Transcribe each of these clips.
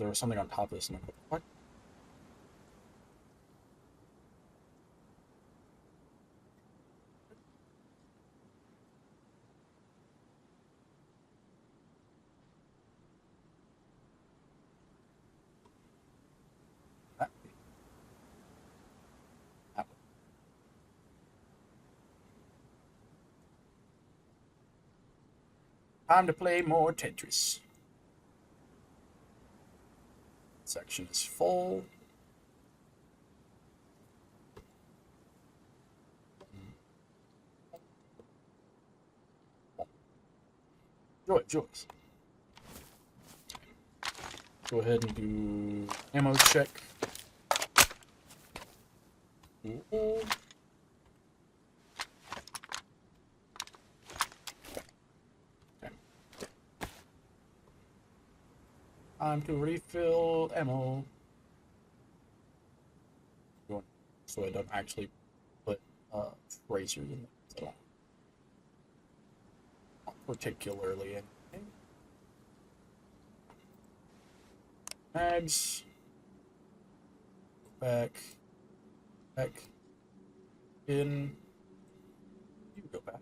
there was something on top of this. And I'm like, what? That- that- Time to play more Tetris. Section is full. Joys. Go ahead and do ammo check. Ooh. Okay. Time to refill ammo. So I don't actually put tracers in it. So not particularly anything. Mags. Back. In. You go back.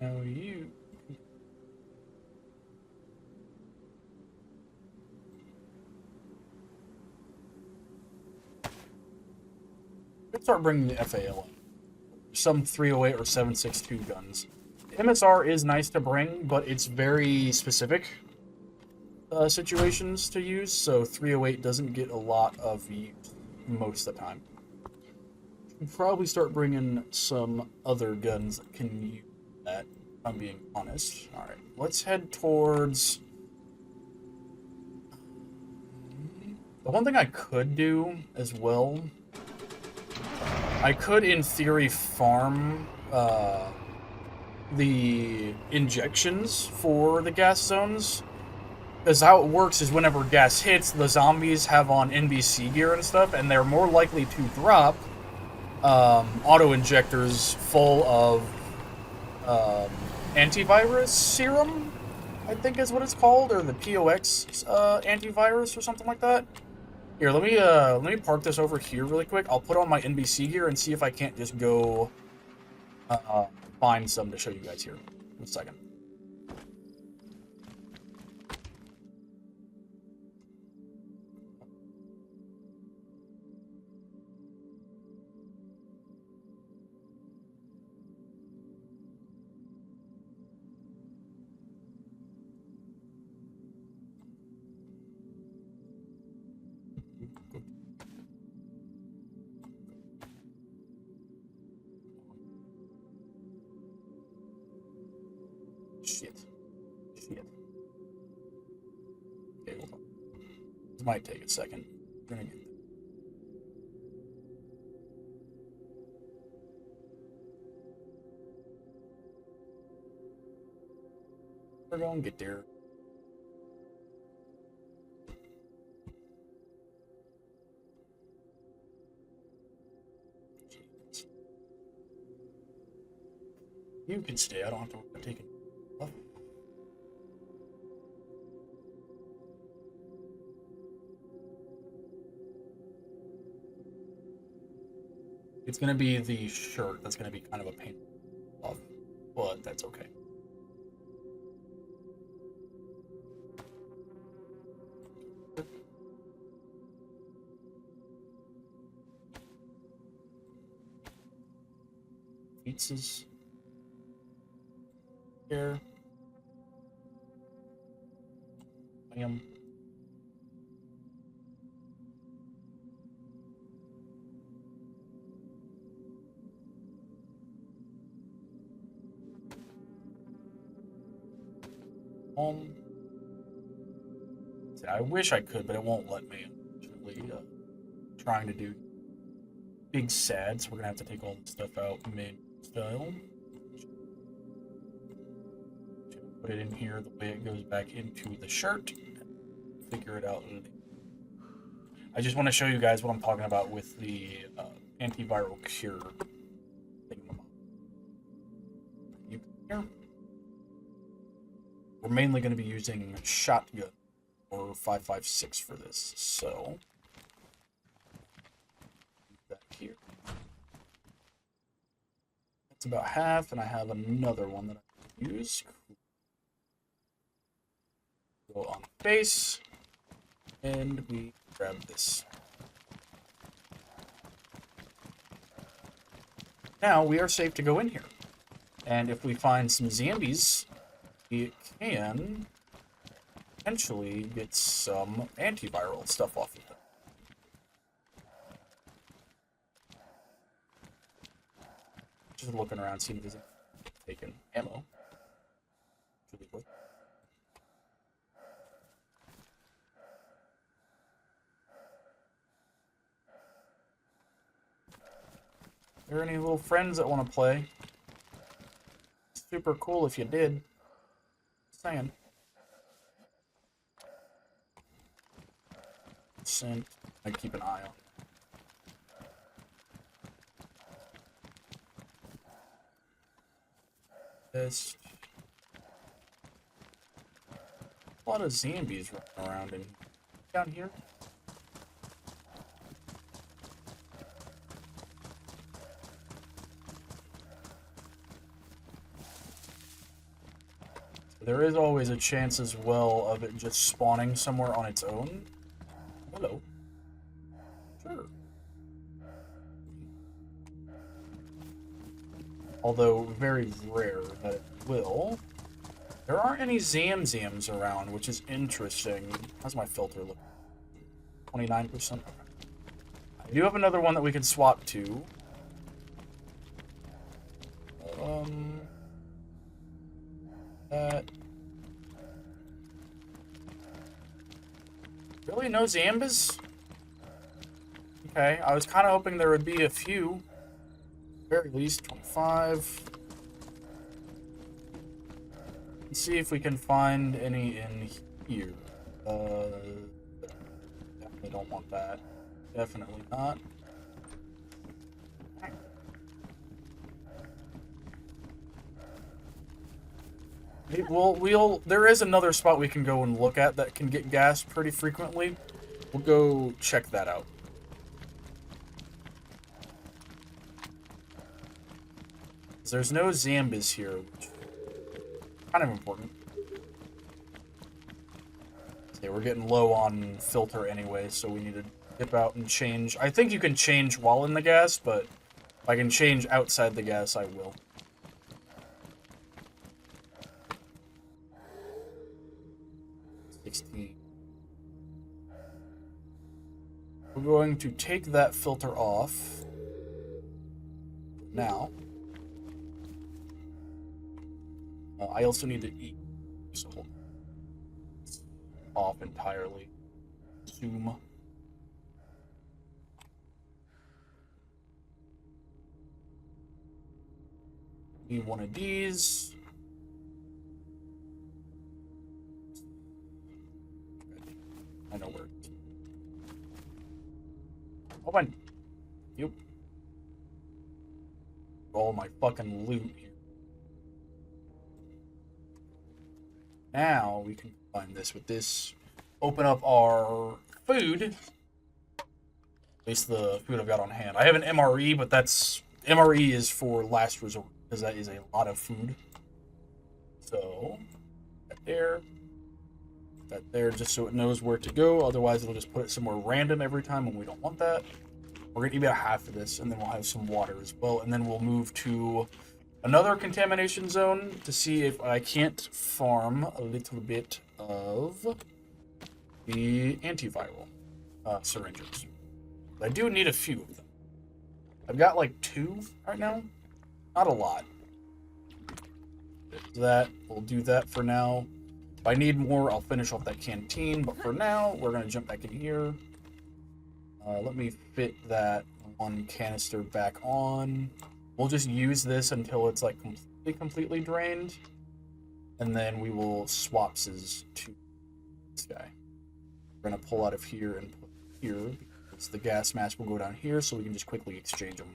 Now you. Let's start bringing the FAL in. Some 308 or 7.62 guns. The MSR is nice to bring, but it's very specific situations to use, so 308 doesn't get a lot of use most of the time. Should probably start bringing some other guns that can use that, if I'm being honest. Alright, let's head towards... The one thing I could do as well, I could in theory farm the injections for the gas zones. Because how it works is whenever gas hits, the zombies have on NBC gear and stuff, and they're more likely to drop auto-injectors full of antivirus serum, I think is what it's called, or the POX antivirus or something like that. Here, let me park this over here really quick. I'll put on my NBC gear and see if I can't just go find some to show you guys here in a second. Shit. Okay, hold on. This might take a second. We're gonna get there. We're gonna get there. You can stay. I don't have to worry about taking off. It's gonna be the shirt that's gonna be kind of a pain off, but that's okay. Pizzas. Here. Bam. I wish I could, but it won't let me. Unfortunately, trying to do big sad, so we're gonna have to take all this stuff out mid style. Put it in here the way it goes back into the shirt. Figure it out. I just want to show you guys what I'm talking about with the antiviral cure thing. mainly going to be using shotgun or 5.56 for this. So that here. That's about half, and I have another one that I can use. Go on base, and we grab this. Now we are safe to go in here. And if we find some zombies, we can potentially get some antiviral stuff off of them. Just looking around, seeing if there's taken ammo. Should be good. Are there any little friends that want to play? Super cool if you did. Just saying. Sent. I keep an eye on. This. A lot of zombies running around in down here. There is always a chance as well of it just spawning somewhere on its own. Hello. Sure. Although very rare that it will. There aren't any Zamzams around, which is interesting. How's my filter look? 29%? I do have another one that we can swap to. Really? No Zambas? Okay, I was kind of hoping there would be a few. At the very least, 25. Let's see if we can find any in here. Definitely don't want that. Definitely not. There is another spot we can go and look at that can get gas pretty frequently. We'll go check that out. There's no Zambas here, which is kind of important. Okay, we're getting low on filter anyway, so we need to dip out and change. I think you can change while in the gas, but if I can change outside the gas, I will. We're going to take that filter off now. I also need to eat, so off entirely. Zoom. Need one of these. I know where it is. Open. Yep. All my fucking loot here. Now we can combine this with this. Open up our food. At least the food I've got on hand. I have an MRE, but that's MRE is for last resort because that is a lot of food. So that there, just so it knows where to go. Otherwise, it'll just put it somewhere random every time, and we don't want that. We're gonna eat about half of this, and then we'll have some water as well, and then we'll move to another contamination zone to see if I can't farm a little bit of the antiviral syringes. I do need a few of them. I've got like 2 right now. Not a lot. We'll do that for now. If I need more, I'll finish off that canteen, but for now, we're gonna jump back in here. Let me fit that one canister back on. We'll just use this until it's like completely drained, and then we will swap to this guy. We're gonna pull out of here and put here because the gas mask will go down here, so we can just quickly exchange them.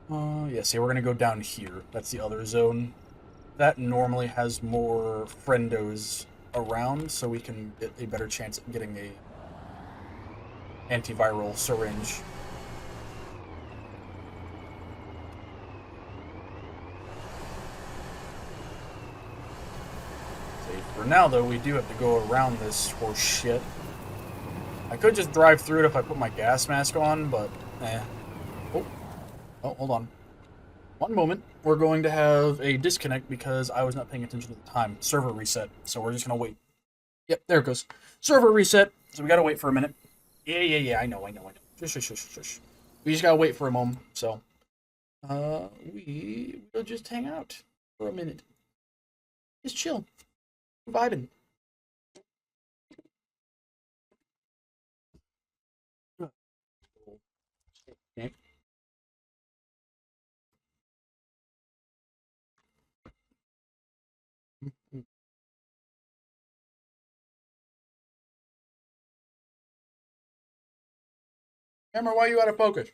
Yeah, see, we're gonna go down here. That's the other zone. That normally has more friendos around, so we can get a better chance at getting a antiviral syringe. See, for now, though, we do have to go around this horse shit. I could just drive through it if I put my gas mask on, but eh. Oh, oh, hold on. One moment. We're going to have a disconnect because I was not paying attention to the time. Server reset, so we're just going to wait. Yep, there it goes. Server reset, so we got to wait for a minute. Yeah, I know. Shush. We just got to wait for a moment, so we will just hang out for a minute. Just chill. Vibing. Okay. Camera, why are you out of focus?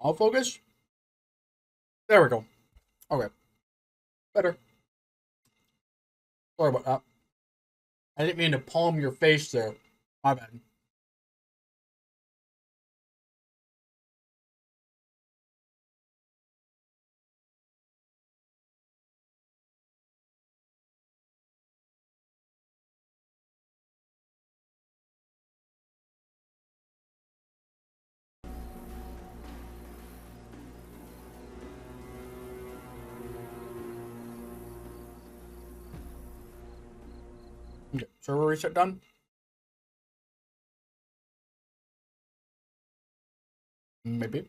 All focus? There we go. Okay. Better. Sorry about that. I didn't mean to palm your face there. My bad. Okay. Server reset done? Maybe.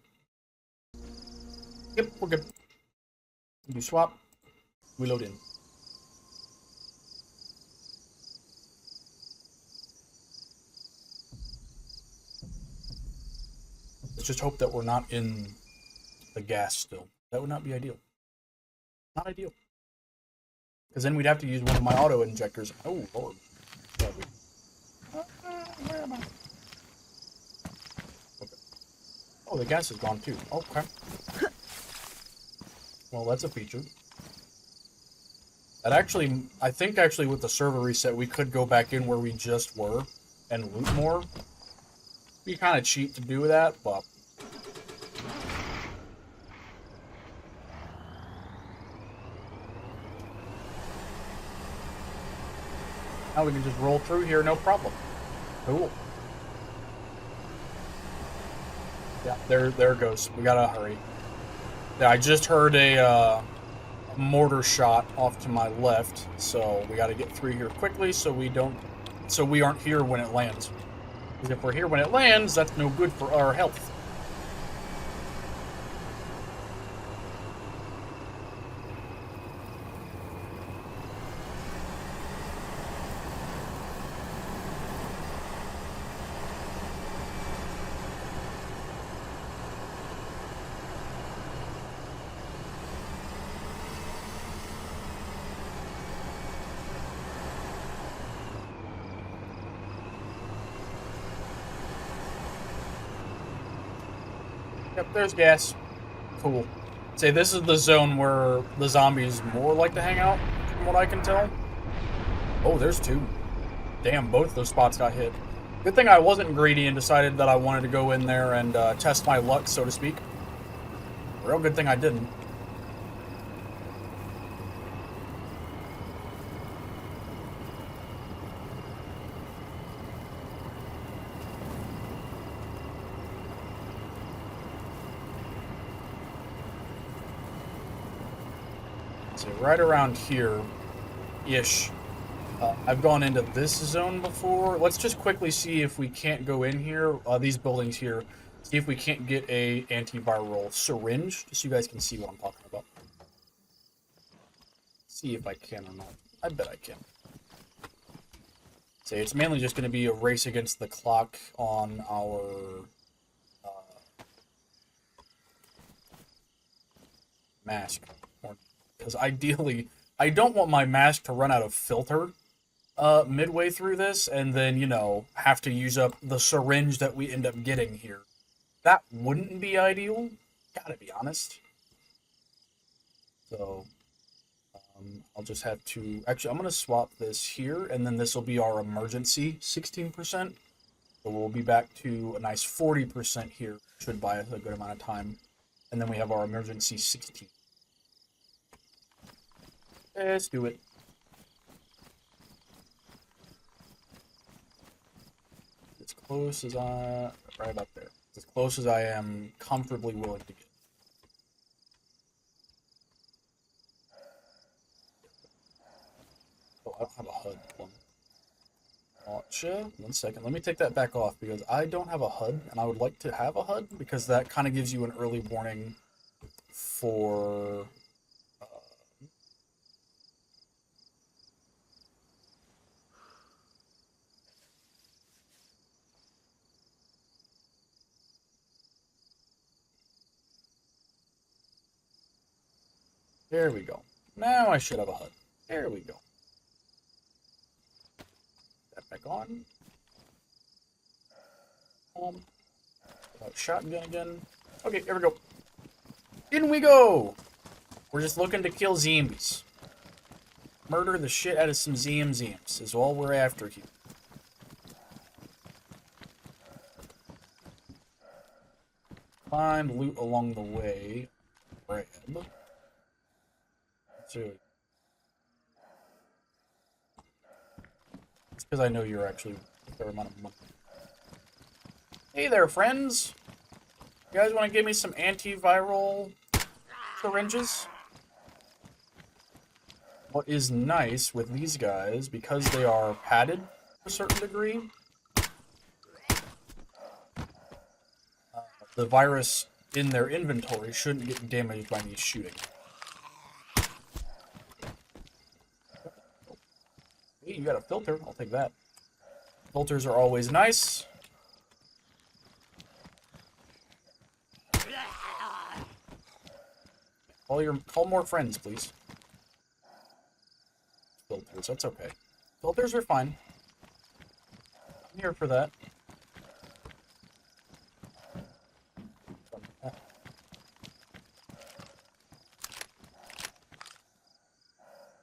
Yep, we're good. You swap. We load in. Let's just hope that we're not in the gas still. That would not be ideal. Not ideal. Because then we'd have to use one of my auto injectors. Oh, Lord. Where am I? Okay. Oh, the gas is gone too. Okay. Well, that's a feature. That actually, I think actually with the server reset, we could go back in where we just were and loot more. Be kind of cheap to do that, but now we can just roll through here, no problem. Cool. Yeah, there it goes. We gotta hurry. Yeah, I just heard a mortar shot off to my left, so we gotta get through here quickly so we aren't here when it lands. Because if we're here when it lands, that's no good for our health. Yep, there's gas. Cool. Say this is the zone where the zombies more like to hang out, from what I can tell. Oh, there's two. Damn, both those spots got hit. Good thing I wasn't greedy and decided that I wanted to go in there and test my luck, so to speak. Real good thing I didn't. So right around here-ish. I've gone into this zone before. Let's just quickly see if we can't go in here, these buildings here, see if we can't get a antiviral syringe, just so you guys can see what I'm talking about. See if I can or not. I bet I can. Say it's mainly just going to be a race against the clock on our mask. Because ideally, I don't want my mask to run out of filter. midway through this, and then, you know, have to use up the syringe that we end up getting here. That wouldn't be ideal, gotta be honest. So, I'll just have to... Actually, I'm going to swap this here, and then this will be our emergency 16%. So we'll be back to a nice 40% here. Should buy us a good amount of time. And then we have our emergency 16. Let's do it. As close as I... Right up there. As close as I am comfortably willing to get. Oh, I don't have a HUD plum. Gotcha. 1 second. Let me take that back off because I don't have a HUD, and I would like to have a HUD because that kind of gives you an early warning for... There we go. Now I should have a HUD. There we go. That back on. Shotgun again. Okay, here we go. In we go! We're just looking to kill zombies. Murder the shit out of some ZMZs is all we're after here. Find loot along the way. Grab. It's because I know you're actually a fair amount of money. Hey there, friends! You guys want to give me some antiviral syringes? What is nice with these guys, because they are padded to a certain degree, the virus in their inventory shouldn't get damaged by me shooting. Hey, you got a filter. I'll take that. Filters are always nice. Call more friends, please. Filters, that's okay. Filters are fine. I'm here for that.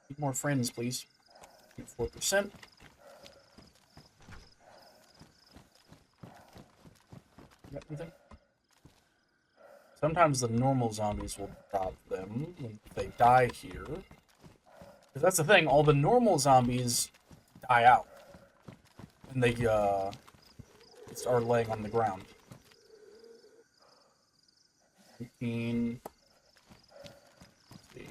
Need more friends, please. 4%. Got anything? Sometimes the normal zombies will drop them when they die here. Because that's the thing, all the normal zombies die out. And they start laying on the ground. 15. Let's see.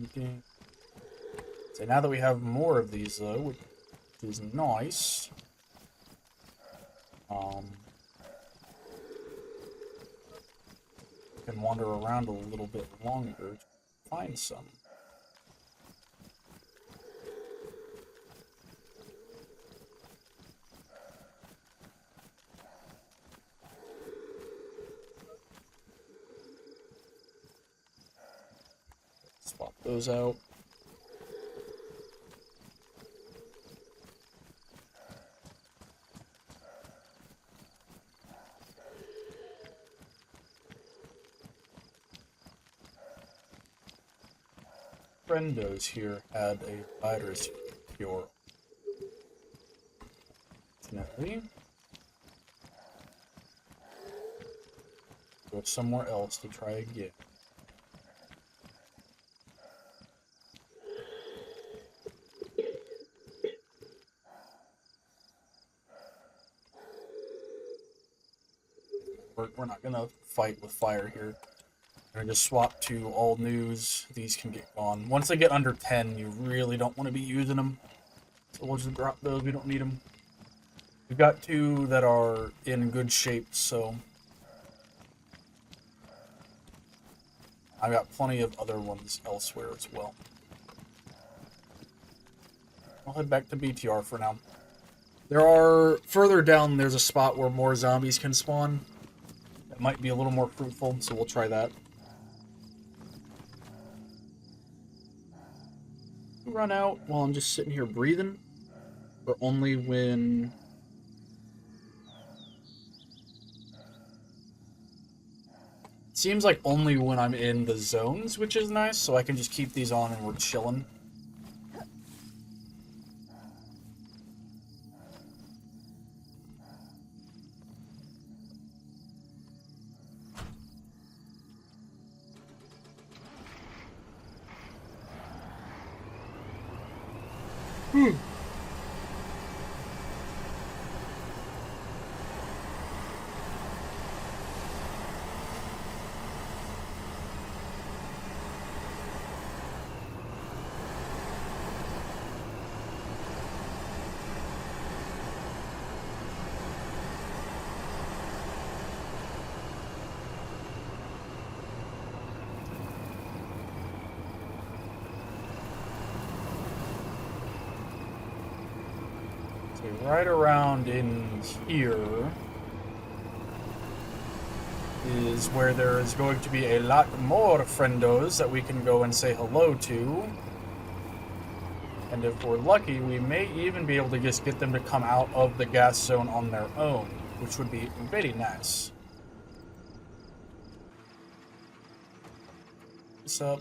Okay. So now that we have more of these, though, which is nice. Can wander around a little bit longer to find some. Swap those out. Friendos here had a virus cure. Definitely. Go somewhere else to try again. We're not gonna fight with fire here. We're gonna just swap to all news. These can get gone. Once they get under 10, you really don't want to be using them. So we'll just drop those. We don't need them. We've got 2 that are in good shape, so I've got plenty of other ones elsewhere as well. I'll head back to BTR for now. There are, further down, there's a spot where more zombies can spawn. might be a little more fruitful, so we'll try that. Run out while I'm just sitting here breathing, or only when... It seems like only when I'm in the zones, which is nice, so I can just keep these on and we're chilling. Right around in here is where there is going to be a lot more friendos that we can go and say hello to. And if we're lucky, we may even be able to just get them to come out of the gas zone on their own, which would be very nice. What's up?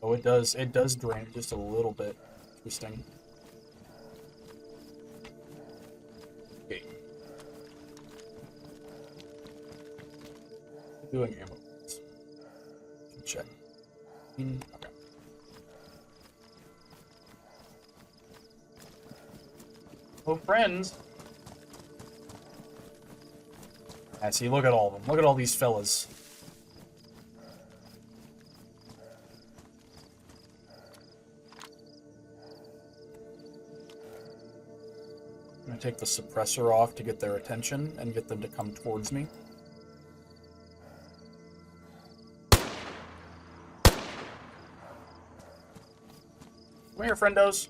Oh, it does drain just a little bit. Interesting. Okay. Doing ammo. Check. Okay. Oh, friends. I see, look at all of them. Look at all these fellas. I'm gonna take the suppressor off to get their attention and get them to come towards me. Come here, friendos.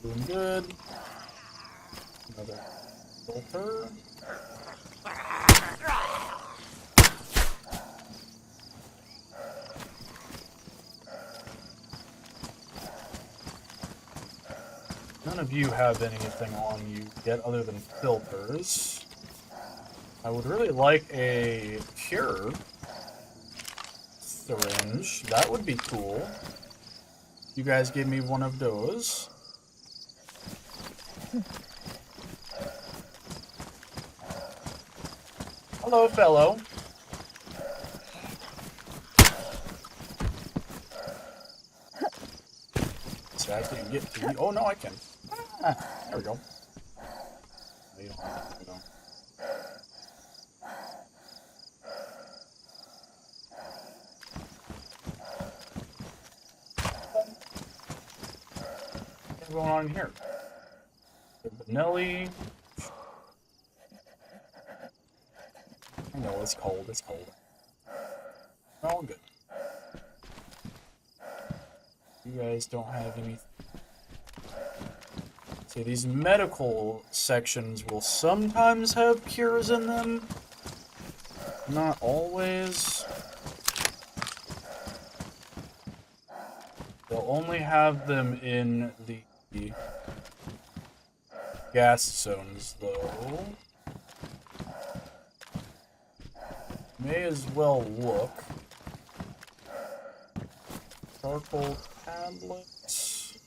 Doing good. Another filter. None of you have anything on you yet other than filters. I would really like a cure syringe. That would be cool. You guys give me one of those. Hello, fellow. So I can get to you. Oh, no, I can. Ah, there we go. There we go. What's going on in here? Vanilli. I know, it's cold, it's cold. All good. You guys don't have any... See, these medical sections will sometimes have cures in them. Not always. They'll only have them in the gas zones, though. May as well look. Charcoal tablets.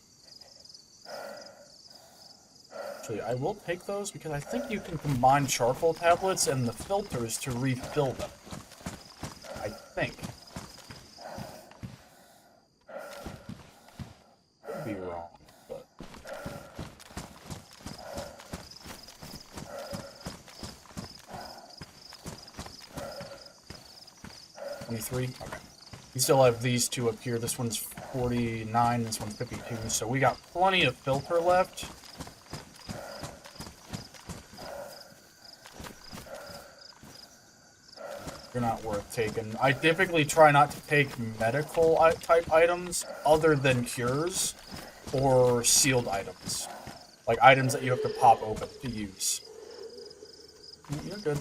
Actually, I will take those because I think you can combine charcoal tablets and the filters to refill them. I think. Could be wrong, but... 23? Okay. We still have these two up here. This one's 49, this one's 52, so we got plenty of filter left. They're not worth taking. I typically try not to take medical type items other than cures or sealed items. Like items that you have to pop open to use. You're good.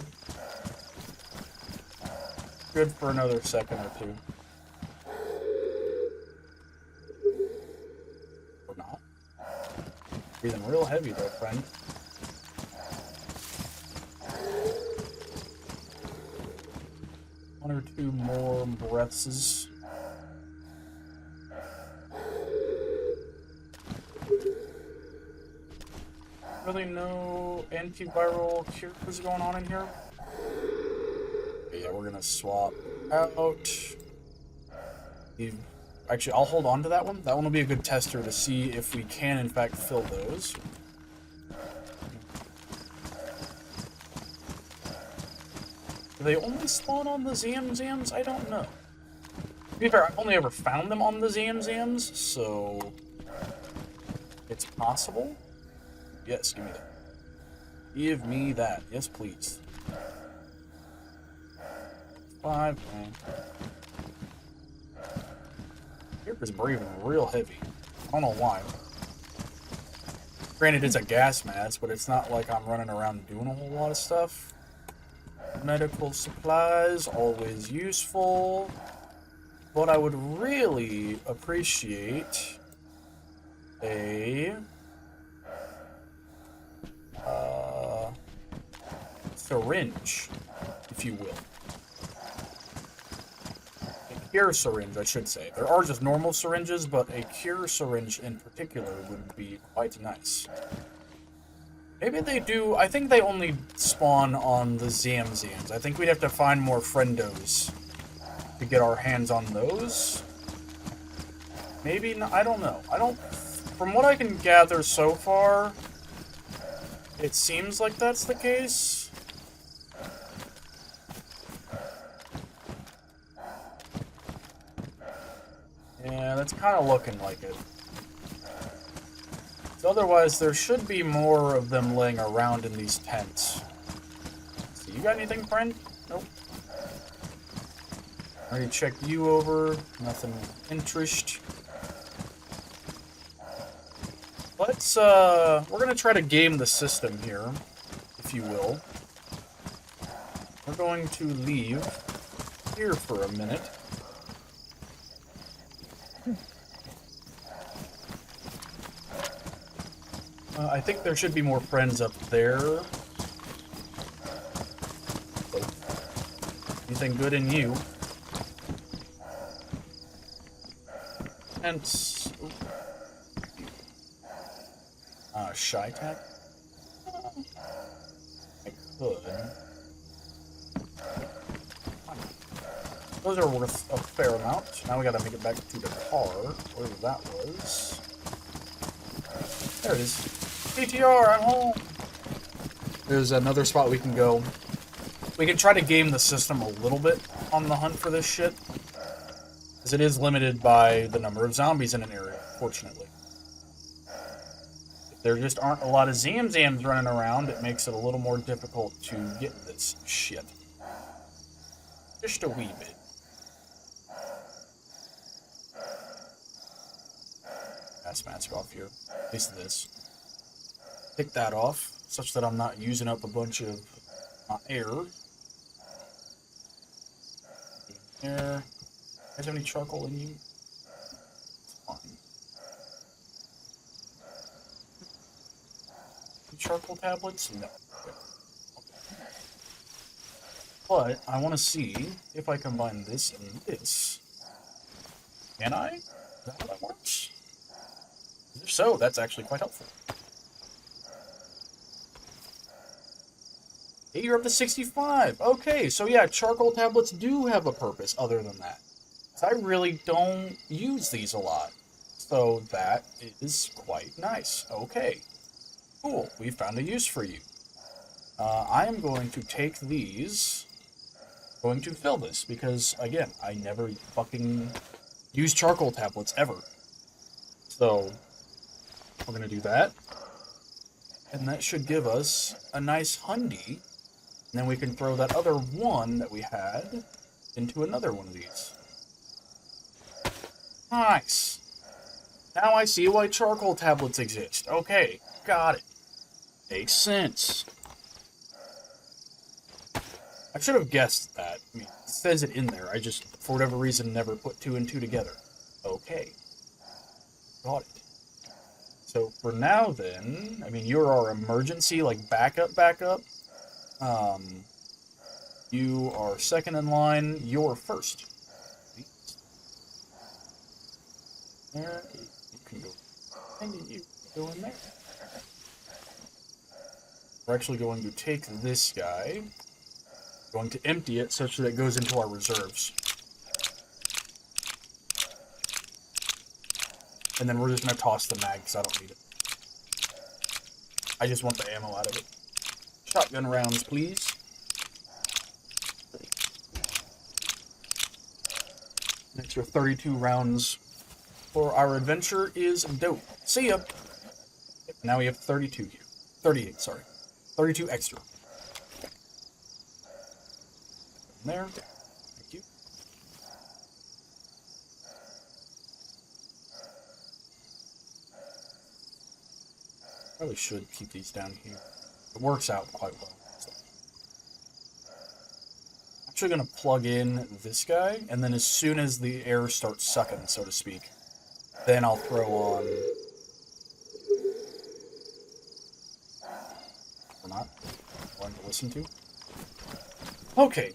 Good for another second or two. Or not. Breathing real heavy though, friend. One or two more breaths. Really no antiviral cures going on in here. Okay, yeah, we're gonna swap out. Actually, I'll hold on to that one. That one will be a good tester to see if we can, in fact, fill those. Do they only spawn on the Zamzams? I don't know. To be fair, I've only ever found them on the Zamzams, so it's possible. Yes, give me that. Give me that. Yes, please. 5. Here is breathing real heavy. I don't know why. Granted, it's a gas mask, but it's not like I'm running around doing a whole lot of stuff. Medical supplies, always useful. But I would really appreciate a syringe, if you will. A cure syringe, I should say. There are just normal syringes, but a cure syringe in particular would be quite nice. Maybe they do. I think they only spawn on the Zamzams. I think we'd have to find more friendos to get our hands on those. Maybe not, I don't know. From what I can gather so far, it seems like that's the case. Yeah, that's kind of looking like it. So otherwise, there should be more of them laying around in these tents. So you got anything, friend? Nope. Already checked you over. Nothing of interest. Let's, we're gonna try to game the system here, if you will. We're going to leave here for a minute. I think there should be more friends up there. Anything good in you? And shy tap. I could. Those are worth a fair amount. Now we gotta make it back to the car, wherever that was. There it is. PTR, I'm home! There's another spot we can go. We can try to game the system a little bit on the hunt for this shit. Because it is limited by the number of zombies in an area, fortunately. If there just aren't a lot of Zamzams running around, it makes it a little more difficult to get this shit. Just a wee bit. Gas mask off here. At least this. Pick that off, such that I'm not using up a bunch of air. Air. You guys have any charcoal in you? It's fine. Any charcoal tablets? No. Okay. But I want to see if I combine this and this. Can I? Is that how that works? If so, that's actually quite helpful. Hey, you're up to 65. Okay, so yeah, charcoal tablets do have a purpose other than that. I really don't use these a lot. So that is quite nice. Okay. Cool. We found a use for you. I am going to take these, going to fill this because, again, I never fucking use charcoal tablets ever. So, we're going to do that. And that should give us a nice hundy. And then we can throw that other one that we had into another one of these. Nice. Now I see why charcoal tablets exist. Okay, got it. Makes sense. I should have guessed that. I mean, it says it in there. I just, for whatever reason, never put 2 and 2 together. Okay. Got it. So for now then, I mean, you're our emergency, like, backup. You are second in line. You're first. There. You can go. And you go in there. We're actually going to take this guy. Going to empty it such that it goes into our reserves. And then we're just going to toss the mag because I don't need it. I just want the ammo out of it. Shotgun rounds, please. An extra 32 rounds for our adventure is dope. See ya! Now we have 32 here. 38, sorry. 32 extra. There. Thank you. Probably should keep these down here. It works out quite well. So. I'm actually going to plug in this guy, and then as soon as the air starts sucking, so to speak, then I'll throw on... Or not. One to listen to. Okay.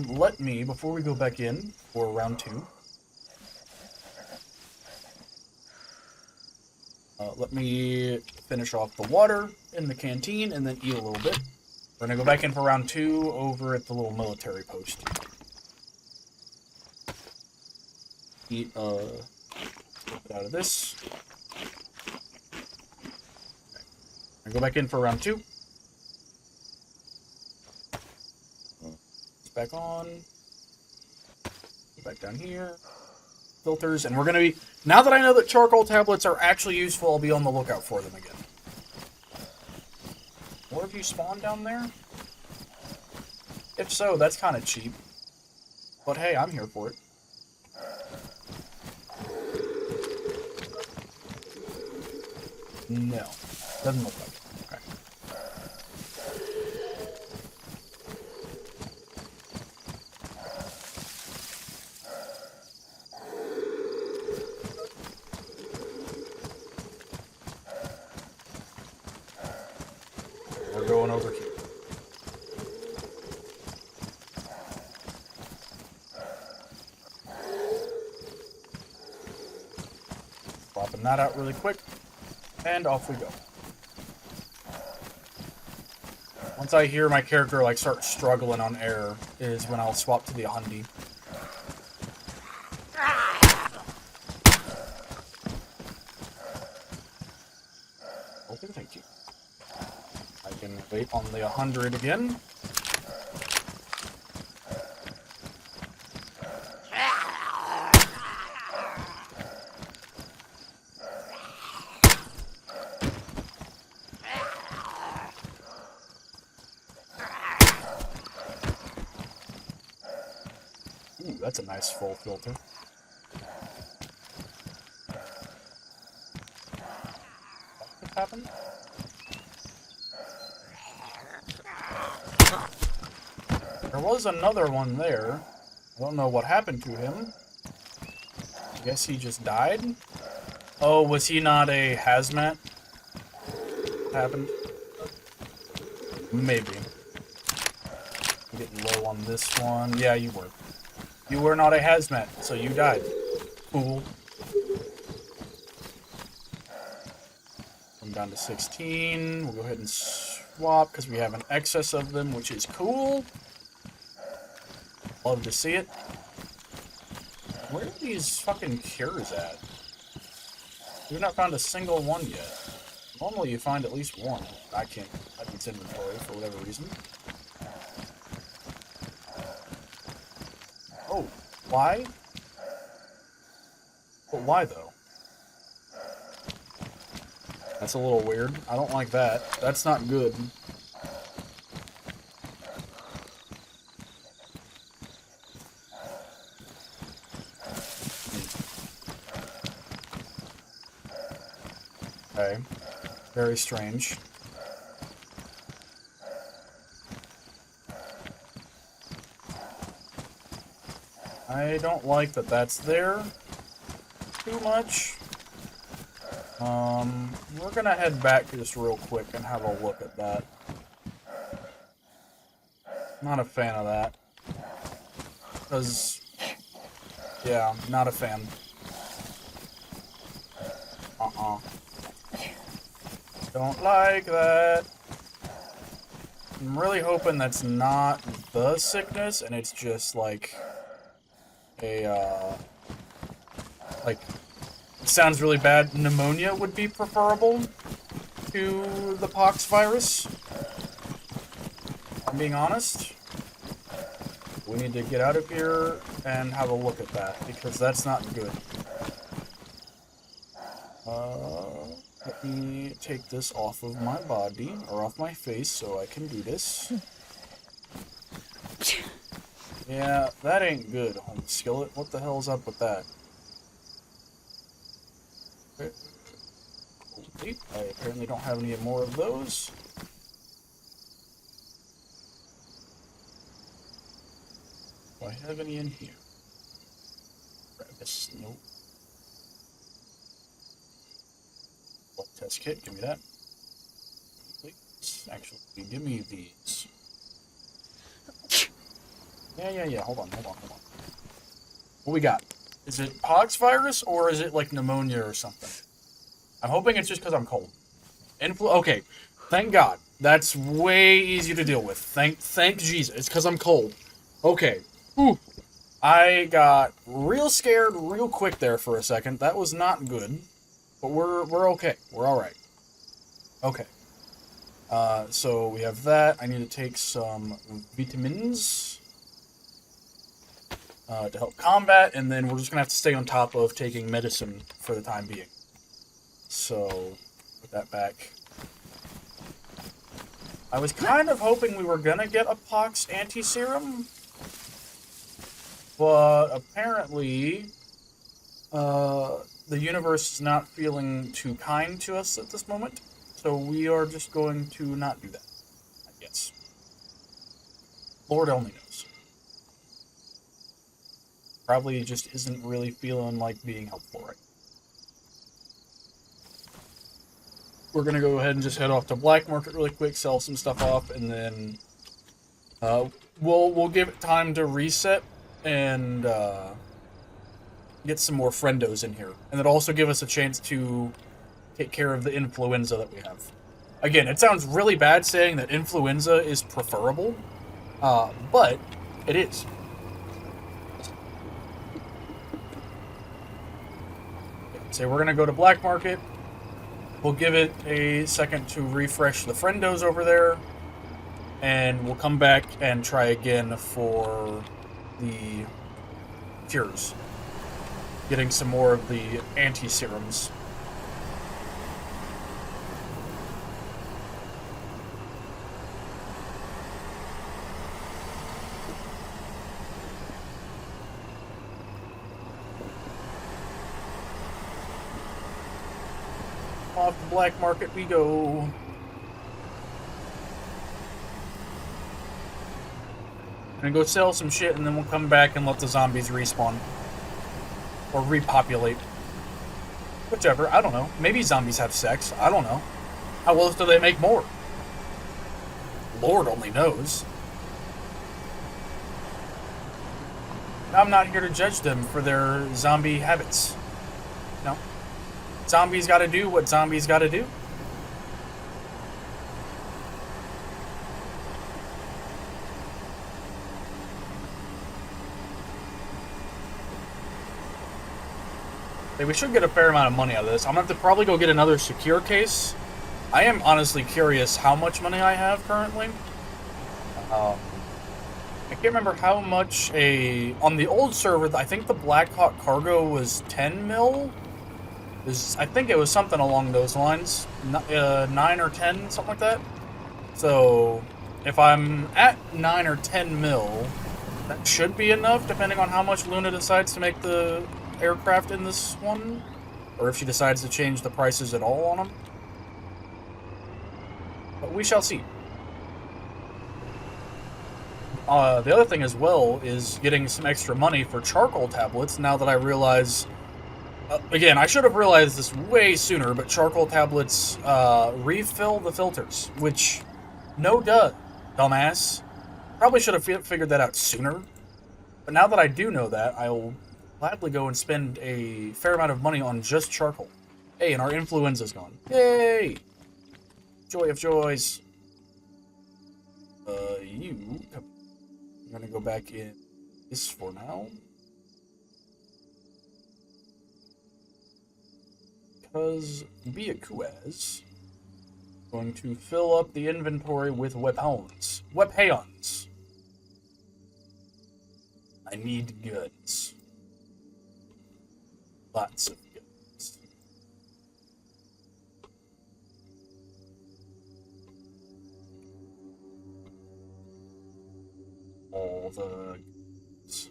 Let me, before we go back in for round 2, let me finish off the water in the canteen and then eat a little bit. We're gonna go back in for round 2 over at the little military post. Eat a little bit out of this. Okay. I'm gonna go back in for round 2. Back on. Go back down here. Filters, and we're gonna be... Now that I know that charcoal tablets are actually useful, I'll be on the lookout for them again. More of you spawn down there? If so, that's kind of cheap. But hey, I'm here for it. No. Doesn't look like it. Okay. We're going over here. Swapping that out really quick. And off we go. Once I hear my character like start struggling on air is when I'll swap to the Hundi. Okay, thank you. I can wait on the 100 again. Ooh, that's a nice full filter. What happened? There was another one there. I don't know what happened to him. I guess he just died? Oh, was he not a hazmat? What happened? Maybe. I'm getting low on this one. Yeah, you were. You were not a hazmat, so you died. Cool. I'm down to 16. We'll go ahead and swap because we have an excess of them, which is cool. Love to see it. Where are these fucking cures at? We've not found a single one yet. Normally you find at least one. I can't. I can inventory for whatever reason. Why? But why, though? That's a little weird. I don't like that. That's not good. Okay. Very strange. I don't like that that's there too much. We're gonna head back just real quick and have a look at that. Not a fan of that. Because, yeah, not a fan. Don't like that. I'm really hoping that's not the sickness and it's just like a, like, it sounds really bad. Pneumonia would be preferable to the pox virus. I'm being honest. We need to get out of here and have a look at that because that's not good. Let me take this off of my body, or off my face, so I can do this. Yeah, that ain't good, home skillet. What the hell's up with that? Okay. I apparently don't have any more of those. Do I have any in here? Grab this. Nope. Blood test kit, give me that. Please. Actually, give me these. Yeah. Hold on. What we got? Is it pox virus or is it like pneumonia or something? I'm hoping it's just because I'm cold. Okay, thank God. That's way easier to deal with. Thank Jesus. It's because I'm cold. Okay. Whew. I got real scared real quick there for a second. That was not good. But we're okay. We're alright. Okay. So we have that. I need to take some vitamins to help combat, and then we're just gonna have to stay on top of taking medicine for the time being. So, put that back. I was kind of hoping we were gonna get a pox anti-serum, but apparently, the universe is not feeling too kind to us at this moment, so we are just going to not do that, I guess. Lord only knows. Probably just isn't really feeling like being helpful right now. We're gonna go ahead and just head off to Black Market really quick, sell some stuff off, and then we'll give it time to reset and get some more friendos in here, and it'll also give us a chance to take care of the influenza that we have. Again, it sounds really bad saying that influenza is preferable, but it is. So we're gonna go to Black Market. We'll give it a second to refresh the friendos over there, and we'll come back and try again for the cures. Getting some more of the anti-serums. Off the Black Market we go. And go sell some shit, and then we'll come back and let the zombies respawn. Or repopulate. Whichever, I don't know. Maybe zombies have sex, I don't know. How else do they make more? Lord only knows. I'm not here to judge them for their zombie habits. No. Zombies gotta do what zombies gotta do. We should get a fair amount of money out of this. I'm gonna have to probably go get another secure case. I am honestly curious how much money I have currently. I can't remember how much on the old server. I think the Blackhawk cargo was 10 mil. I think it was something along those lines, 9 or 10, something like that. So if I'm at 9 or 10 mil, that should be enough, depending on how much Luna decides to make the aircraft in this one, or if she decides to change the prices at all on them. But we shall see. The other thing as well is getting some extra money for charcoal tablets, now that I realize... again, I should have realized this way sooner, but charcoal tablets refill the filters, which... no duh, dumbass. Probably should have figured that out sooner. But now that I do know that, I'll gladly go and spend a fair amount of money on just charcoal. Hey, and our influenza's gone. Yay! Joy of joys. I'm gonna go back in this for now. Because Biakuaz going to fill up the inventory with weapons. Weapons. I need goods. Lots of goods. All the goods.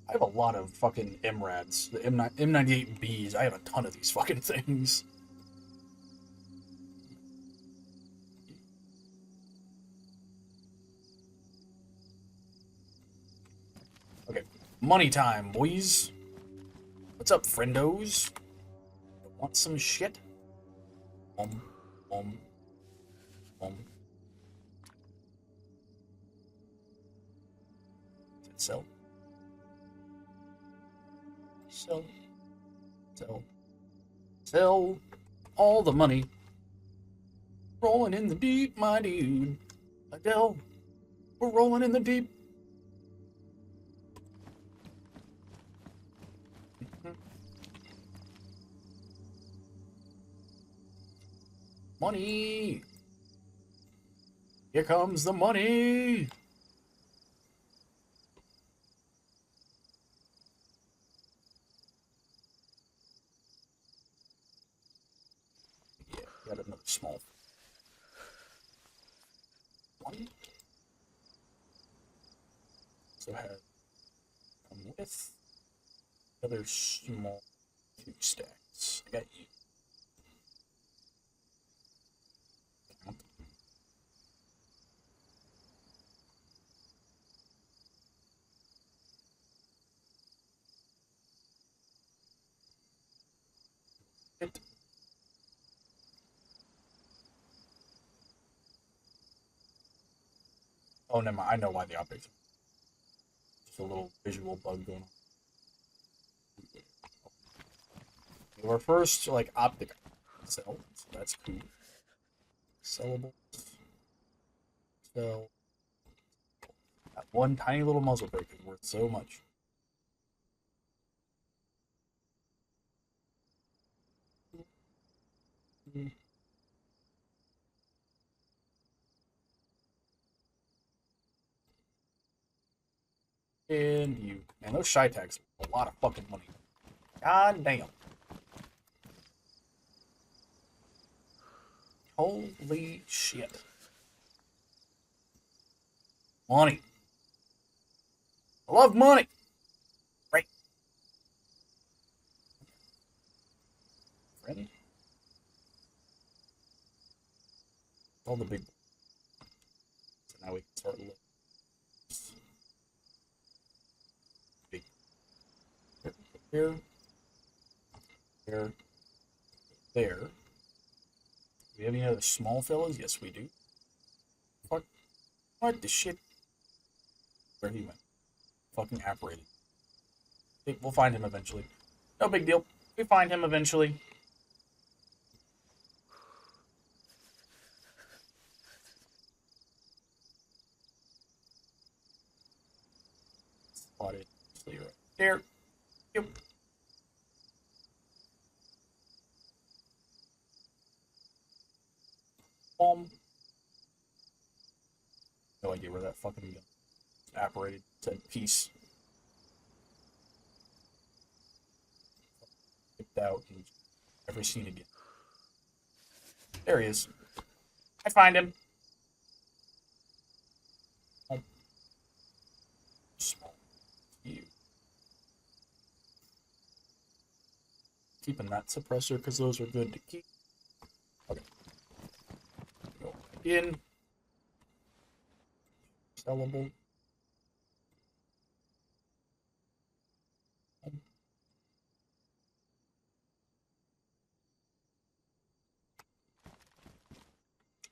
I have a lot of fucking MRADs. The M98Bs. I have a ton of these fucking things. Okay, money time, boys. What's up, friendos? Want some shit? Om. Sell. Sell all the money. Rolling in the deep, my dude. Adele, we're rolling in the deep. Money. Here comes the money. Yeah, got another small one. So have come with other small 2 stacks. I got you. Oh, never mind. I know why the optics. Just a little visual bug going on. Our first, like, optic cell, so that's cool. Sellable. Sell. That one tiny little muzzle brake is worth so much. And you. Man, those shy tags are a lot of fucking money. God damn. Holy shit. Money. I love money. Right. Friend. All the big. So now we can start looking. Big. Here. There. There. Do we have any other small fellas? Yes, we do. Fuck. What the shit? Where he went? Fucking apparated. We'll find him eventually. No big deal. We find him eventually. Spotted. Stay right there. Yep. Bomb. No no idea where that fucking evaporated. Said peace. Kicked out and never seen again. There he is. I find him. Oh. Small. You. Keeping that suppressor because those are good to keep. Okay. Go back in. Sellable.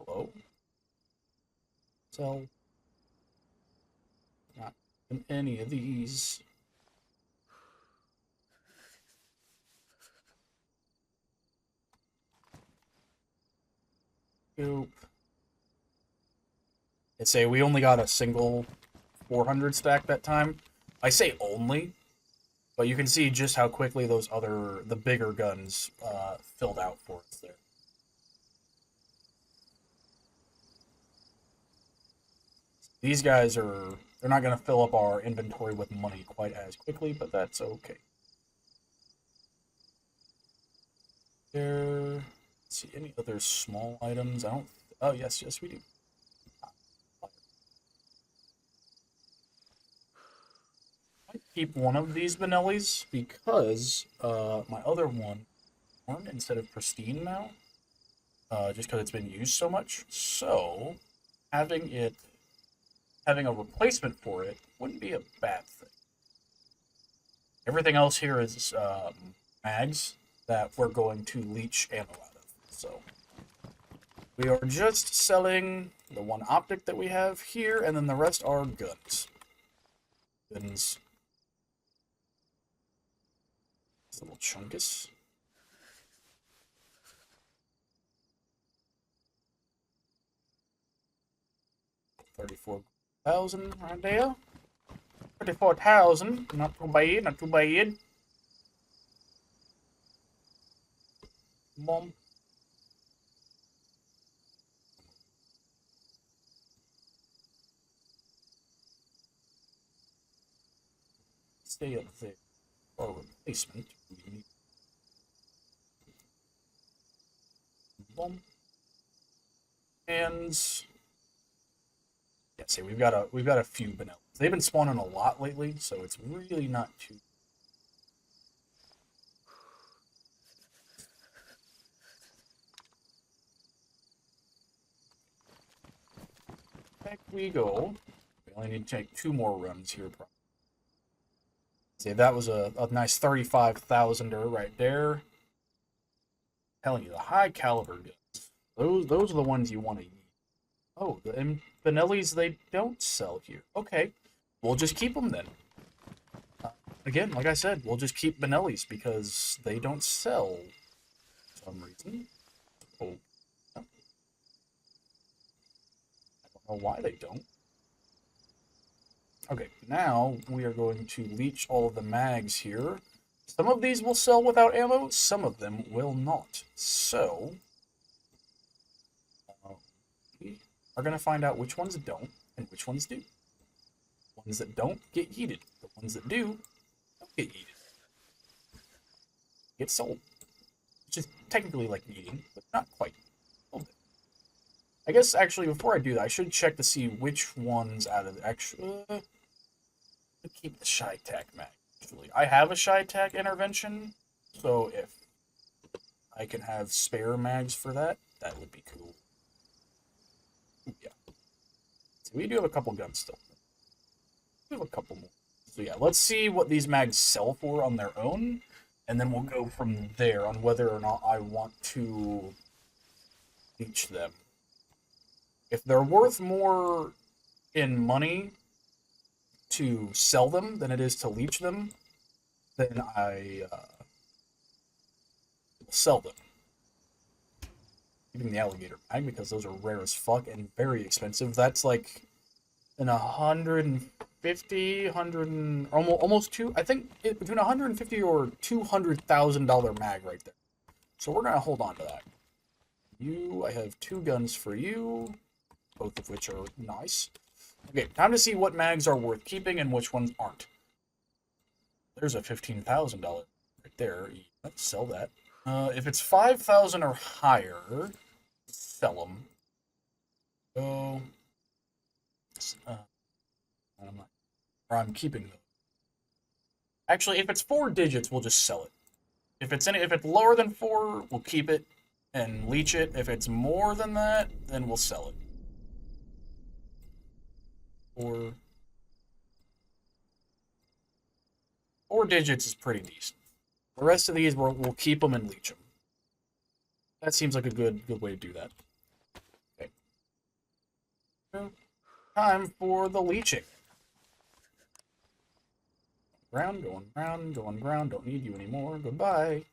Hello. Sell. Not in any of these. Nope. I'd say we only got a single 400 stack that time. I say only, but you can see just how quickly the bigger guns filled out for us there. These guys they're not going to fill up our inventory with money quite as quickly, but that's okay. Let's see, any other small items? Oh, yes, we do. I keep one of these Benellis because my other one instead of pristine now, just because it's been used so much. So having a replacement for it wouldn't be a bad thing. Everything else here is mags that we're going to leech ammo out of. So we are just selling the one optic that we have here, and then the rest are guns. Guns. This little chunkus. $34,000 right there. 34,000. Not too bad, not too bad. Mom. Stay up there. Or replacement. Boom. And yeah, see, we've got a few Benellis. They've been spawning a lot lately, so it's really not too. Back we go. We only need to take 2 more runs here. See, that was a nice 35,000-er right there. Telling you, the high caliber guns. Those are the ones you want to use. Oh, the Benellis, they don't sell here. Okay, we'll just keep them then. Again, like I said, we'll just keep Benellis because they don't sell for some reason. Oh, I don't know why they don't. Okay, now we are going to leech all of the mags here. Some of these will sell without ammo, some of them will not. So, we are going to find out which ones don't and which ones do. The ones that don't get yeeted. The ones that do don't get yeeted. Get sold. Which is technically like yeeting, but not quite. I guess, actually, before I do that, I should check to see which ones out of the extra... keep the Shy Tac mag. Actually, I have a Shy Tac intervention, so if I can have spare mags for that, that would be cool. Ooh, yeah. So we do have a couple guns still. We have a couple more. So yeah, let's see what these mags sell for on their own, and then we'll go from there on whether or not I want to leech them. If they're worth more in money to sell them than it is to leech them, then I will sell them. Even the alligator mag, because those are rare as fuck and very expensive. That's like an 150, almost two. I think between 150 or $200,000 mag right there. So we're gonna hold on to that. I have 2 guns for you, both of which are nice. Okay, time to see what mags are worth keeping and which ones aren't. There's a $15,000 right there. Let's sell that. If it's 5,000 or higher, sell them. So, I'm keeping them. Actually, if it's 4 digits, we'll just sell it. If it's lower than 4, we'll keep it and leech it. If it's more than that, then we'll sell it. Or 4 digits is pretty decent. The rest of these, we'll keep them and leech them. That seems like a good way to do that. Okay. Time for the leeching. Ground, going ground, going ground. Don't need you anymore. Goodbye.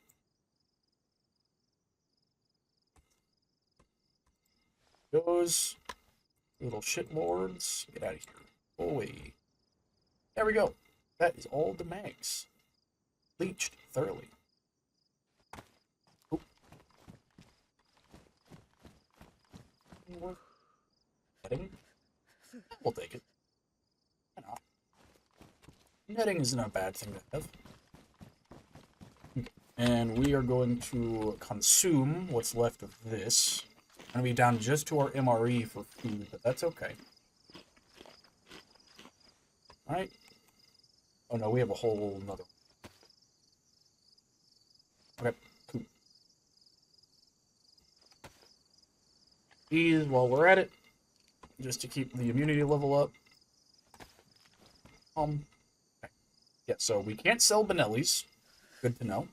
Those little shitlords. Get out of here. Go away. There we go. That is all the mags. Leeched thoroughly. Oop. Netting? We'll take it. Netting isn't a bad thing to have. Okay. And we are going to consume what's left of this. Going to be down just to our MRE for food, but that's okay. Alright. Oh no, we have a whole another. Okay, cool. These while we're at it, just to keep the immunity level up. Okay. Yeah, so we can't sell Benelli's. Good to know.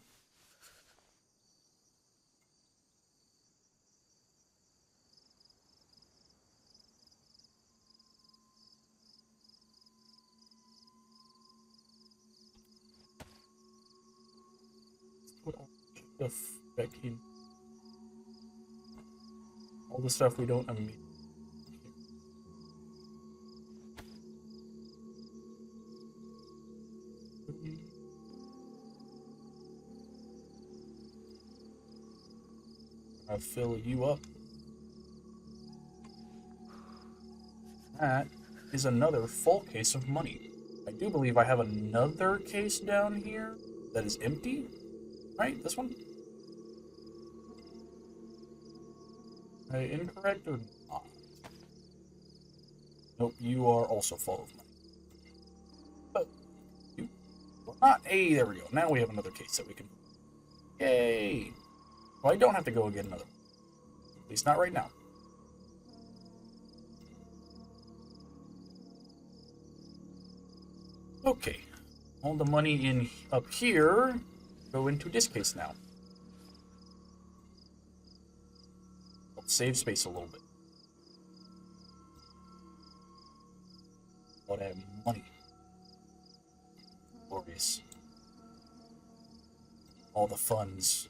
Put all the stuff back in. All the stuff we don't immediately. I'll fill you up. That is another full case of money. I do believe I have another case down here that is empty. Right? This one? Incorrect or not? Nope, you are also full of money. But you are not. Hey, there we go. Now we have another case that we can. Yay! Well, I don't have to go and get another one. At least not right now. Okay. All the money in up here go into this case now. Let's save space a little bit. But I have money. Glorious. All the funds.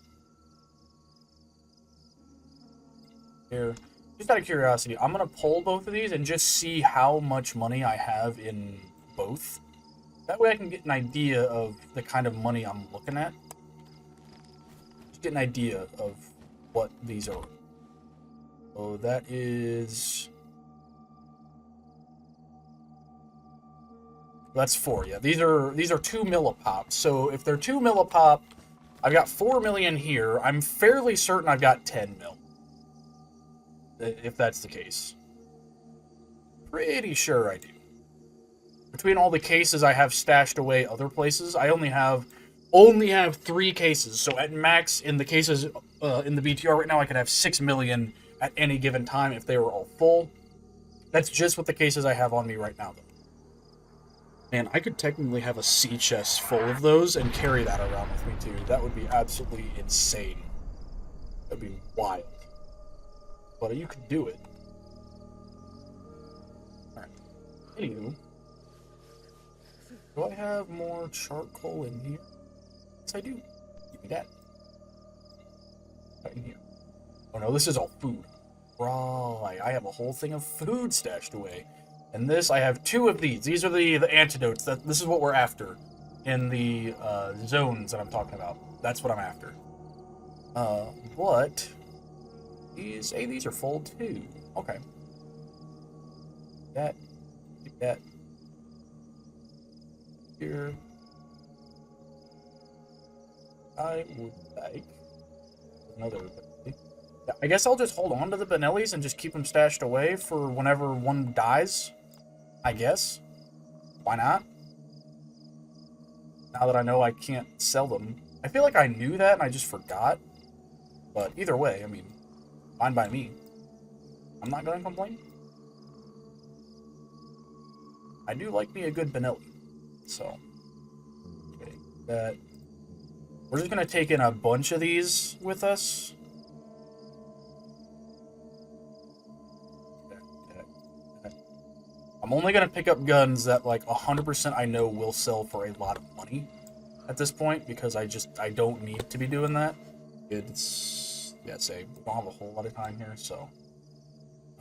Here. Just out of curiosity, I'm going to pull both of these and just see how much money I have in both. That way I can get an idea of the kind of money I'm looking at. Just get an idea of what these are. So that is... That's 4, yeah. These are 2 millipop. So if they're 2 millipop, I've got 4 million here. I'm fairly certain I've got 10 mil. If that's the case. Pretty sure I do. Between all the cases I have stashed away other places, I only have 3 cases. So at max, in the cases in the BTR right now, I could have 6 million at any given time if they were all full. That's just what the cases I have on me right now, though. Man, I could technically have a sea chest full of those and carry that around with me, too. That would be absolutely insane. That would be wild. But you could do it. Alright. Anywho. Do I have more charcoal in here? Yes, I do. Give me that. Right in here. Oh no, this is all food. Right, I have a whole thing of food stashed away. And this, I have 2 of these. These are the antidotes. This is what we're after in the zones that I'm talking about. That's what I'm after. But these are full too. Okay. That Keep that here. I would like another. I guess I'll just hold on to the Benellis and just keep them stashed away for whenever one dies. I guess. Why not? Now that I know I can't sell them. I feel like I knew that and I just forgot. But either way, I mean, fine by me. I'm not going to complain. I do like me a good Benelli. So, okay, that. We're just going to take in a bunch of these with us. I'm only going to pick up guns that, like, 100% I know will sell for a lot of money at this point, because I don't need to be doing that. It's, yeah, say, we don't have a whole lot of time here, so.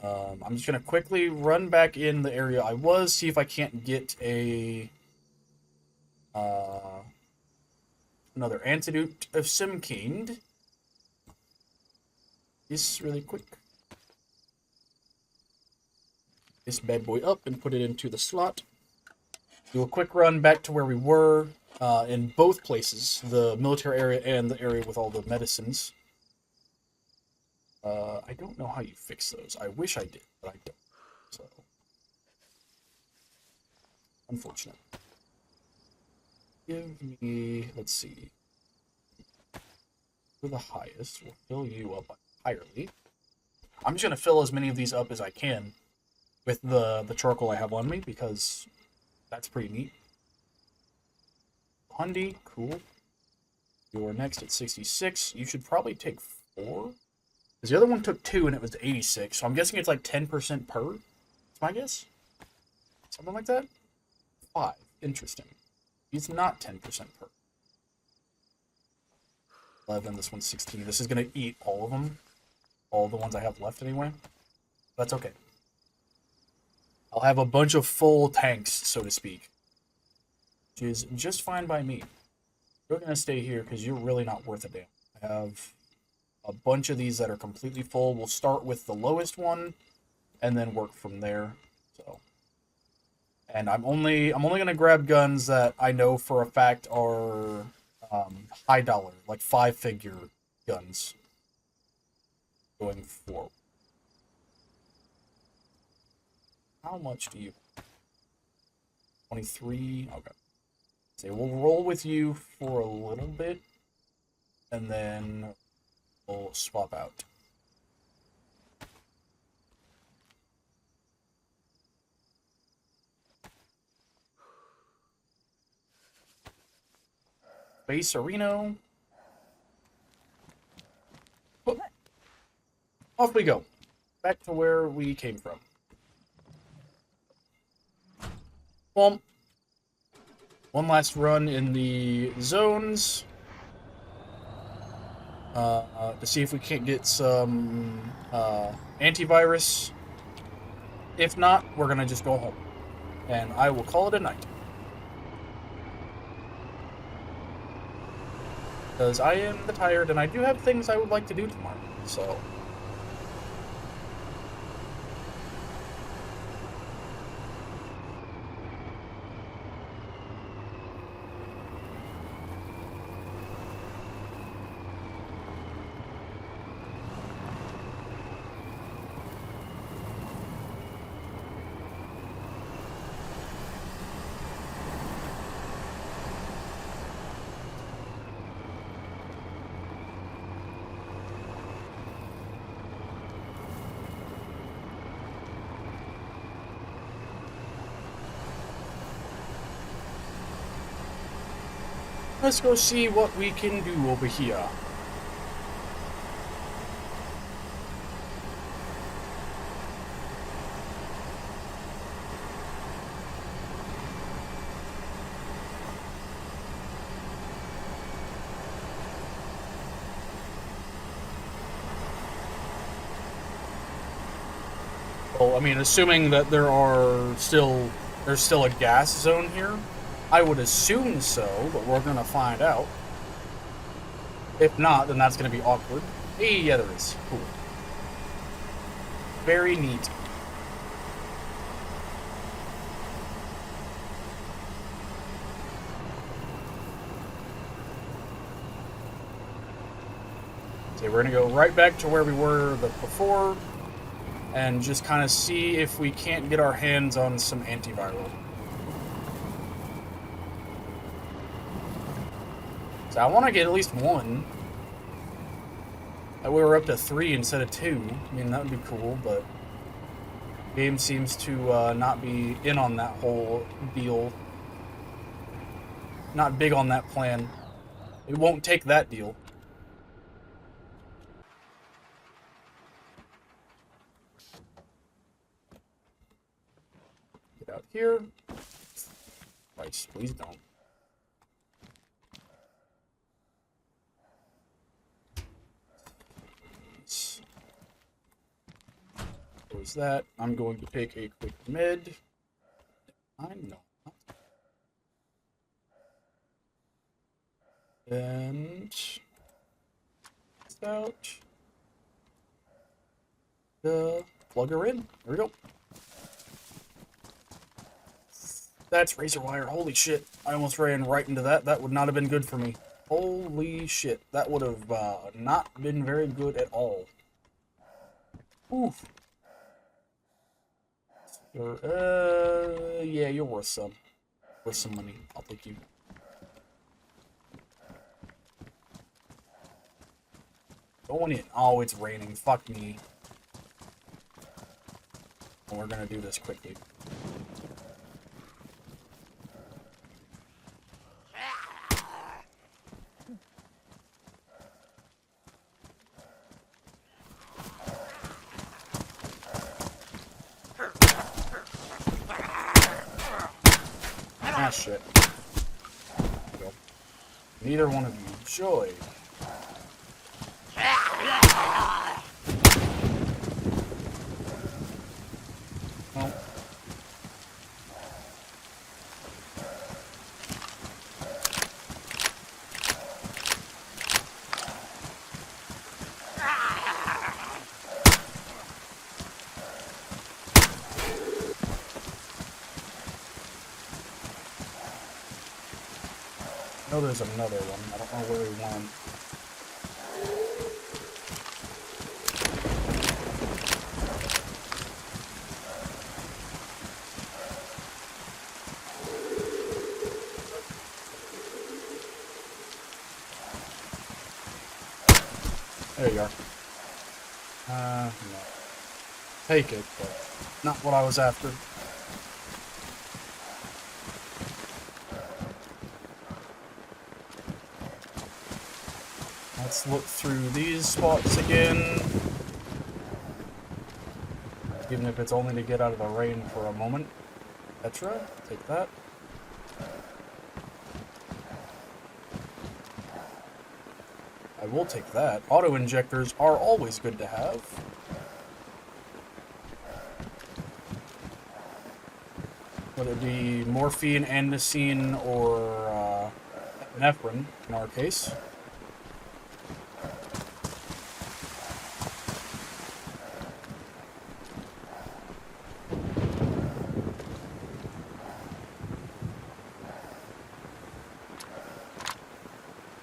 I'm just going to quickly run back in the area I was, see if I can't get a, another antidote of some kind. This really quick. This bad boy up and put it into the slot. Do a quick run back to where we were in both places, the military area and the area with all the medicines. I don't know how you fix those. I wish I did, but I don't. So, unfortunate. Give me, let's see. For the highest, we'll fill you up entirely. I'm just gonna fill as many of these up as I can with the charcoal I have on me, because that's pretty neat. Hundy, cool. You're next at 66. You should probably take 4. Because the other one took 2 and it was 86, so I'm guessing it's like 10% per. That's my guess? Something like that? 5. Interesting. It's not 10% per. 11, this one's 16. This is going to eat all of them. All the ones I have left anyway. That's okay. I'll have a bunch of full tanks, so to speak. Which is just fine by me. You're going to stay here because you're really not worth a damn. I have a bunch of these that are completely full. We'll start with the lowest one and then work from there. So, and I'm only going to grab guns that I know for a fact are high dollar, like 5-figure guns going forward. How much do you? 23. Okay. So we'll roll with you for a little bit, and then we'll swap out. Base Areno. Oh. Off we go. Back to where we came from. Well, one last run in the zones to see if we can't get some antivirus. If not, we're going to just go home. And I will call it a night. Because I am tired and I do have things I would like to do tomorrow. So... let's go see what we can do over here. Well, I mean, assuming that there's still a gas zone here. I would assume so, but we're gonna find out. If not, then that's gonna be awkward. Hey, yeah, there is. Cool. Very neat. Okay, we're gonna go right back to where we were before and just kind of see if we can't get our hands on some antiviral. So I want to get at least one. That way we're up to 3 instead of 2. I mean, that would be cool, but the game seems to not be in on that whole deal. Not big on that plan. It won't take that deal. Get out here. Christ, please don't. Close that. I'm going to take a quick mid. I'm not. And out. Plug her in. There we go. That's razor wire. Holy shit. I almost ran right into that. That would not have been good for me. Holy shit. That would have not been very good at all. Oof. Yeah, you're worth some. Worth some money. I'll take you. Going in. Oh, it's raining. Fuck me. And we're gonna do this quickly. Ah, shit. Go. Neither one of you. Joy. Oh. I know there's another one. I don't know where he went. There you are. No. Take it, but not what I was after. Let's look through these spots again. Even if it's only to get out of the rain for a moment. Petra, take that. I will take that. Auto injectors are always good to have. Whether it be morphine, andesine, or epinephrine in our case.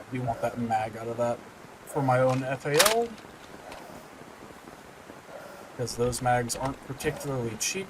I do want that mag out of that for my own FAL, because those mags aren't particularly cheap.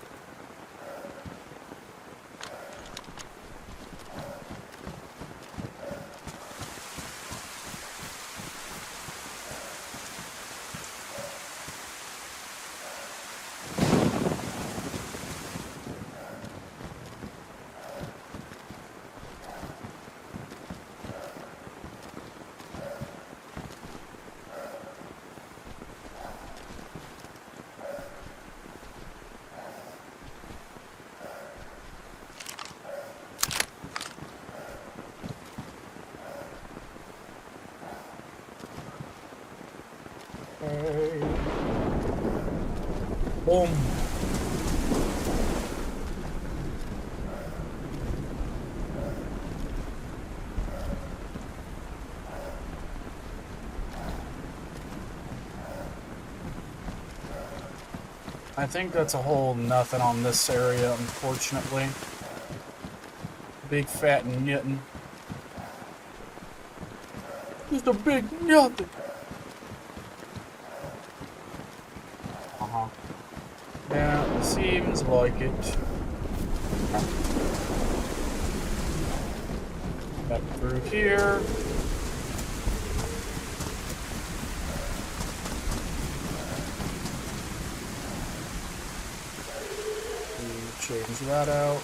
Boom. I think that's a whole nothing on this area, unfortunately. Big fat nothing. Just a big nothing. Yeah, seems like it. Back through here. Change that out.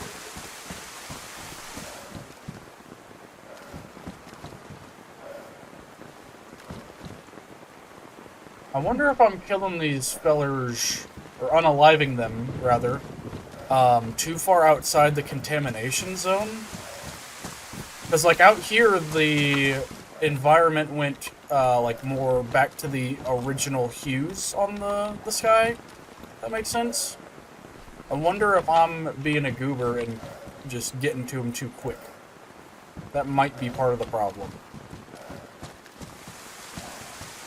I wonder if I'm killing these fellers, or unaliving them, rather, too far outside the contamination zone. Because, like, out here, the environment went, like, more back to the original hues on the sky. That makes sense? I wonder if I'm being a goober and just getting to them too quick. That might be part of the problem.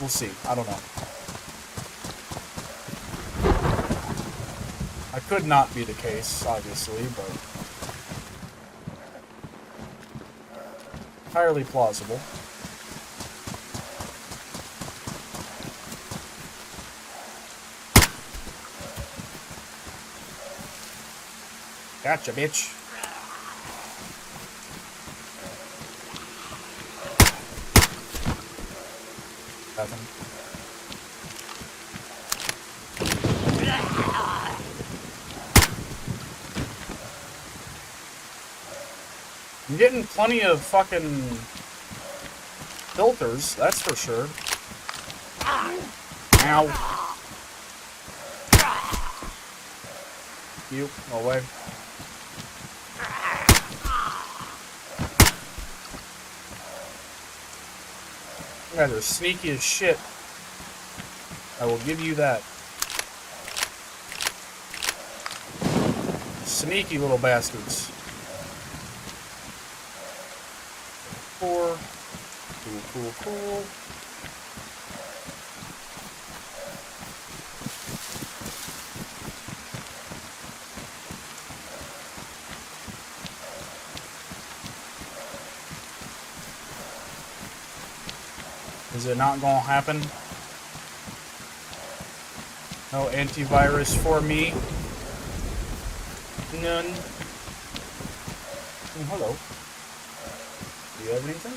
We'll see. I don't know. I could not be the case, obviously, but entirely plausible. Gotcha, bitch. Nothing. I'm getting plenty of fucking filters, that's for sure. Ow. You, no way. You guys are sneaky as shit. I will give you that. Sneaky little bastards. 4. Cool. Is it not gonna happen? No antivirus for me? None. Oh, hello. Do you have anything?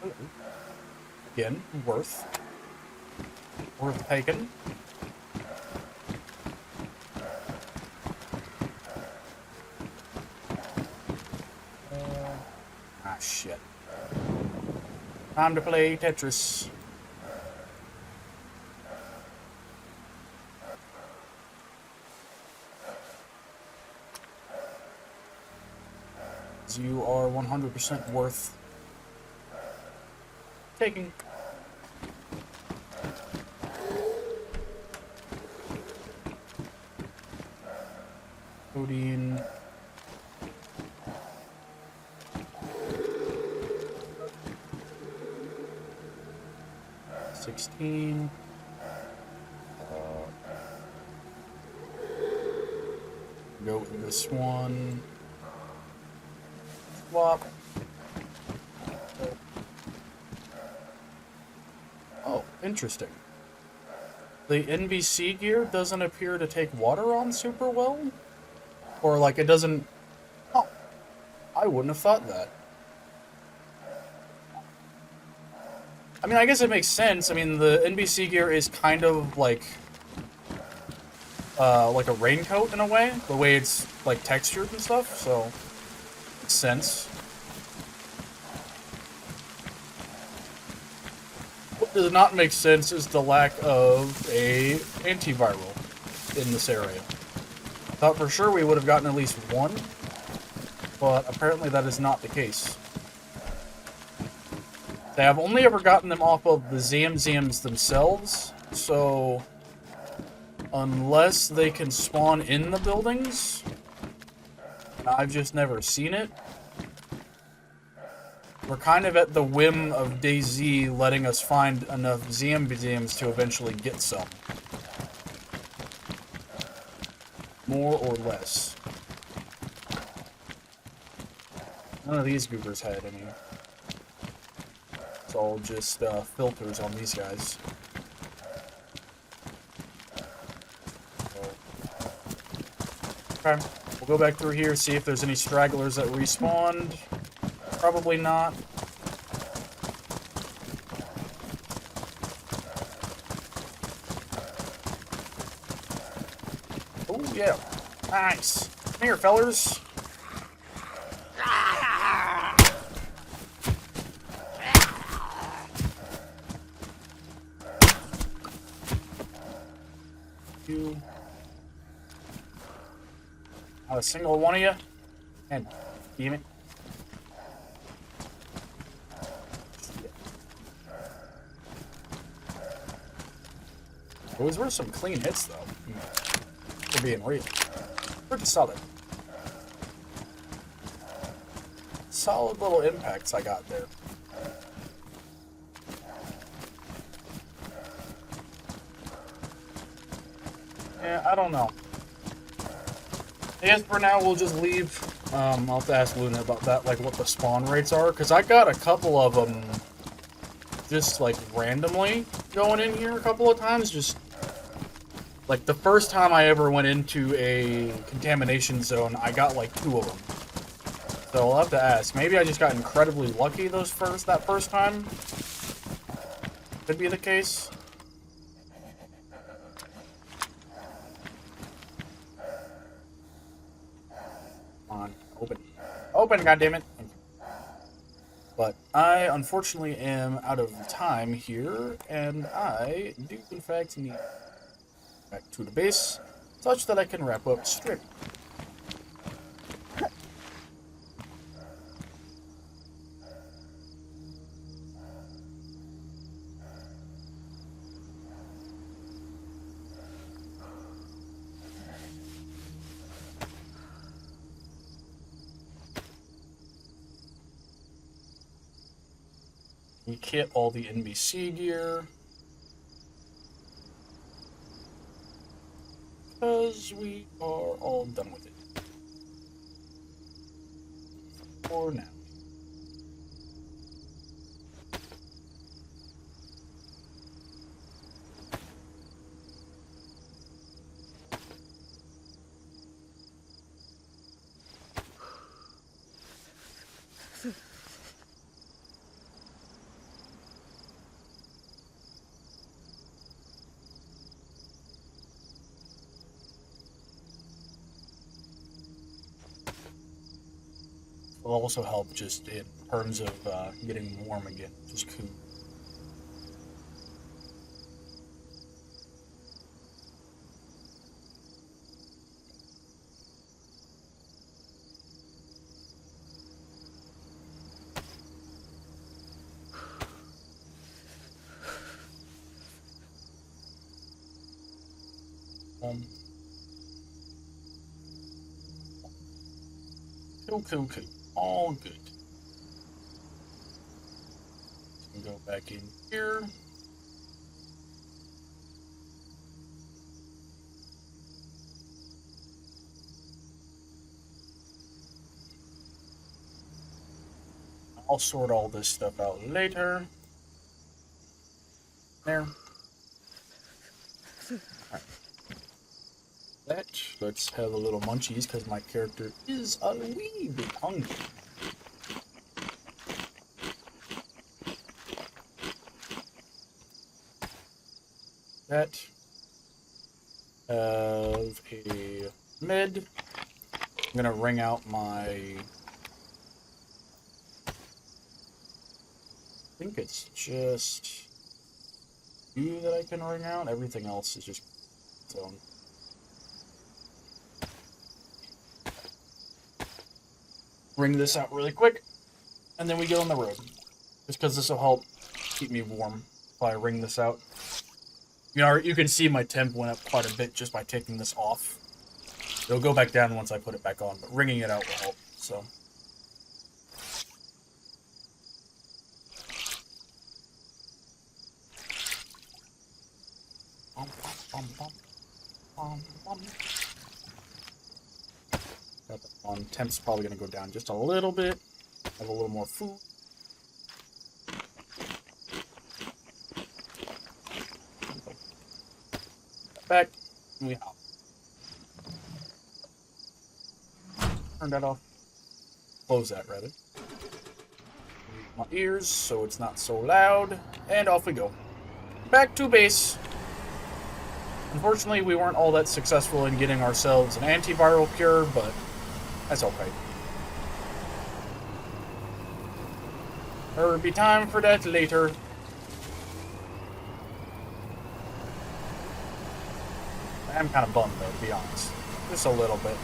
No. Again, worth taking. Shit. Time to play Tetris. You are 100% worth taking. Codeine. Go with this one. Swap. Oh, interesting. The NBC gear doesn't appear to take water on super well? Or, like, it doesn't... Oh, I wouldn't have thought that. I mean, I guess it makes sense. I mean, the NBC gear is kind of like a raincoat in a way, the way it's, like, textured and stuff, so makes sense. What does not make sense is the lack of a antiviral in this area. I thought for sure we would have gotten at least one, but apparently that is not the case. They have only ever gotten them off of the ZMZMs themselves, so unless they can spawn in the buildings, I've just never seen it. We're kind of at the whim of DayZ letting us find enough ZMZMs to eventually get some. More or less. None of these goobers had any. It's all just filters on these guys. Okay, we'll go back through here, see if there's any stragglers that respawned. Probably not. Oh, yeah. Nice. Come here, fellers. You. Not a single one of you. And damn it. Those were some clean hits, though. For being real. Pretty solid. Solid little impacts I got there. Yeah, I don't know. I guess for now we'll just leave. I'll have to ask Luna about that, like what the spawn rates are, because I got a couple of them just like randomly going in here a couple of times. Just like the first time I ever went into a contamination zone, I got like 2 of them. So I'll have to ask. Maybe I just got incredibly lucky that first time. Could be the case. Come on, open. Open, goddammit. But I, unfortunately, am out of time here, and I do, in fact, need back to the base, such that I can wrap up stream. We kit all the NBC gear. Because we are all done with it. For now. Will also help just in terms of getting warm again, just cool. Cool. All good. Go back in here. I'll sort all this stuff out later. There. Right. Let's have a little munchies because my character is a wee bit hungry. That. Have a mid. I'm gonna ring out my. I think it's just you that I can ring out. Everything else is just zone. Ring this out really quick, and then we get on the road. Just because this will help keep me warm if I ring this out. You know, you can see my temp went up quite a bit just by taking this off. It'll go back down once I put it back on, but ringing it out will help, so. Got that on. Temp's probably going to go down just a little bit. Have a little more food. Back. We hop. Turn that off. Close that, rather. My ears so it's not so loud. And off we go. Back to base. Unfortunately, we weren't all that successful in getting ourselves an antiviral cure, but that's okay. There'll be time for that later. I'm kind of bummed, though, to be honest. Just a little bit.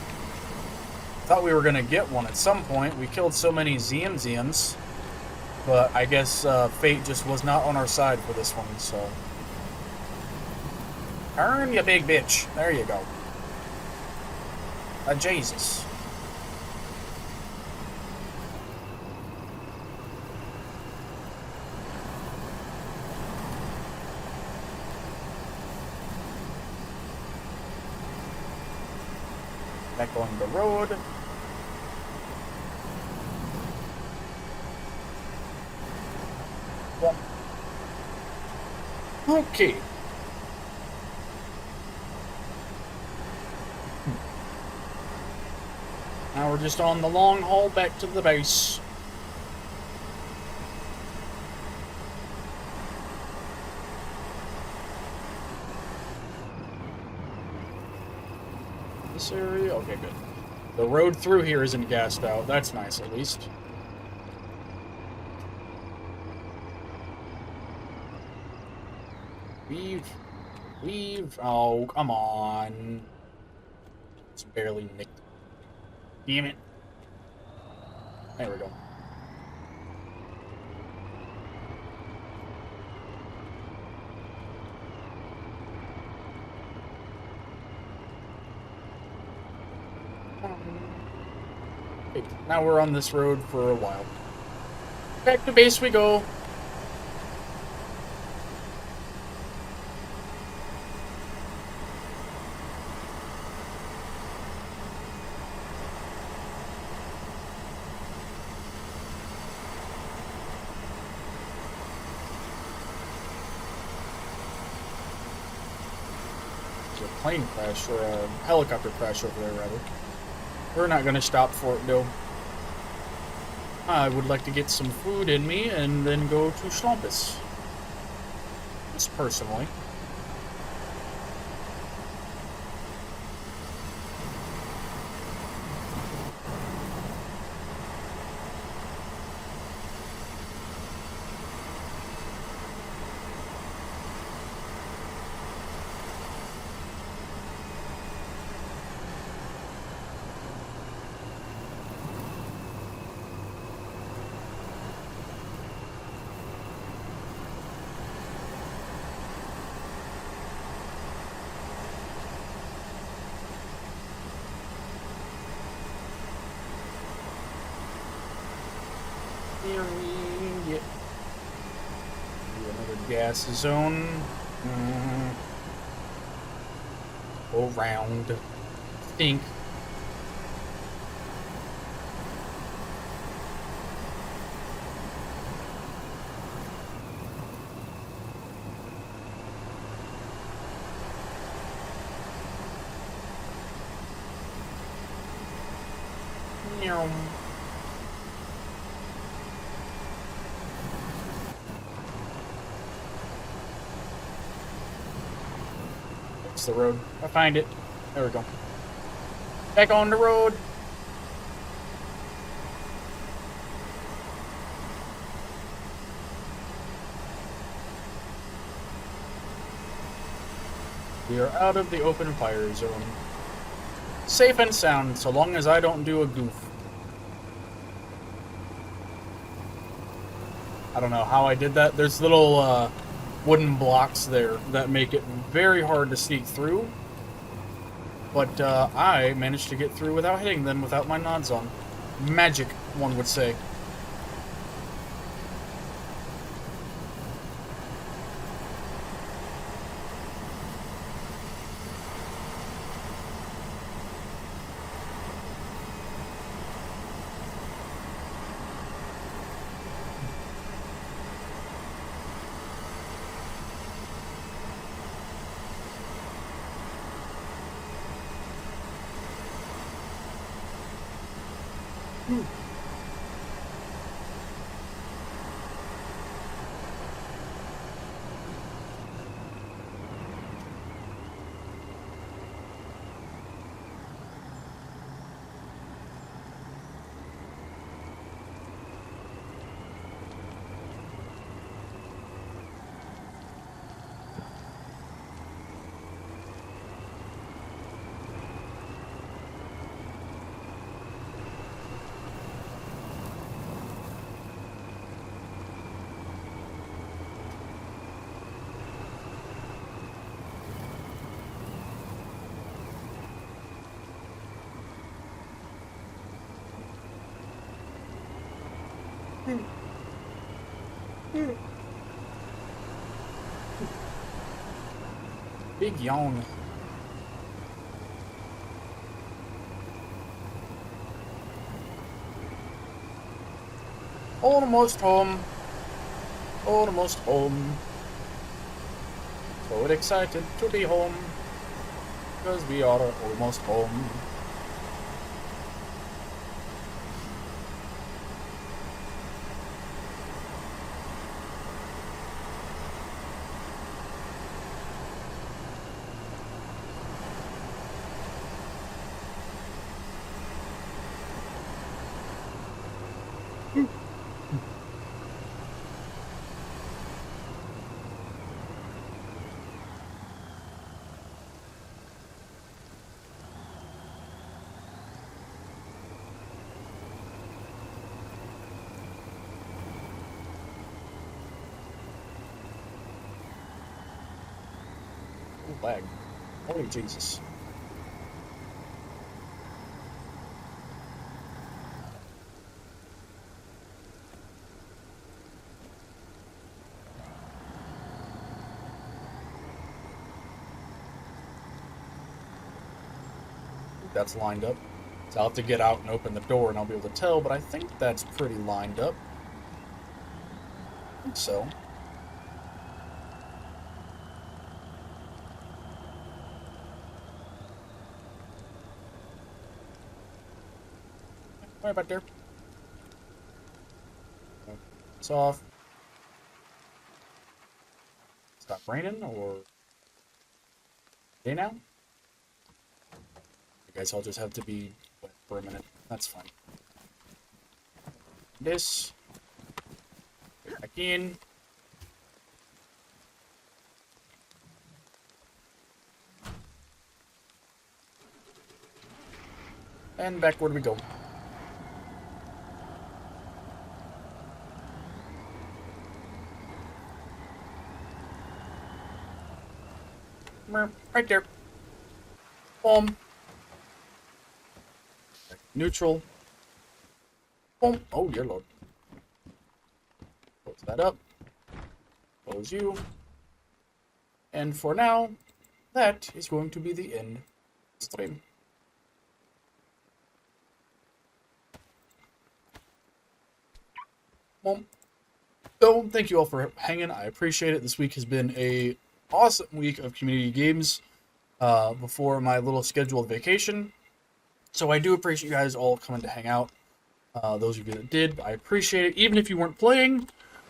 Thought we were going to get one at some point. We killed so many ZMZMs. But I guess fate just was not on our side for this one, so... Turn, you big bitch. There you go. Jesus. Back on the road. Yep. Okay. Now we're just on the long haul back to the base. This area? Okay, good. The road through here isn't gassed out. That's nice, at least. Weave. Oh, come on. It's barely nicked. Damn it. There we go. Okay, now we're on this road for a while. Back to base we go. Plane crash, or a helicopter crash over there, rather. We're not going to stop for it, though. I would like to get some food in me and then go to Schlumpus. Just personally. Get another gas zone. Go round. Think. It's the road. I find it. There we go. Back on the road. We are out of the open fire zone. Safe and sound, so long as I don't do a goof. I don't know how I did that. There's little wooden blocks there that make it very hard to sneak through. But I managed to get through without hitting them, without my nods on. Magic, one would say. Big yawn. Almost home. Almost home. So excited to be home. Because we are almost home. Ooh, lag. Holy Jesus. That's lined up. So I'll have to get out and open the door and I'll be able to tell, but I think that's pretty lined up. I think so. Right back there. It's off. Stop raining or day now? You guys all just have to be wet for a minute. That's fine. This. Get back in. And back where do we go? Right there. Boom. Neutral. Boom. Oh, dear lord. Close that up. Close you. And for now, that is going to be the end of the stream. Boom. So, thank you all for hanging. I appreciate it. This week has been a awesome week of community games before my little scheduled vacation. So I do appreciate you guys all coming to hang out. Those of you that did, I appreciate it. Even if you weren't playing,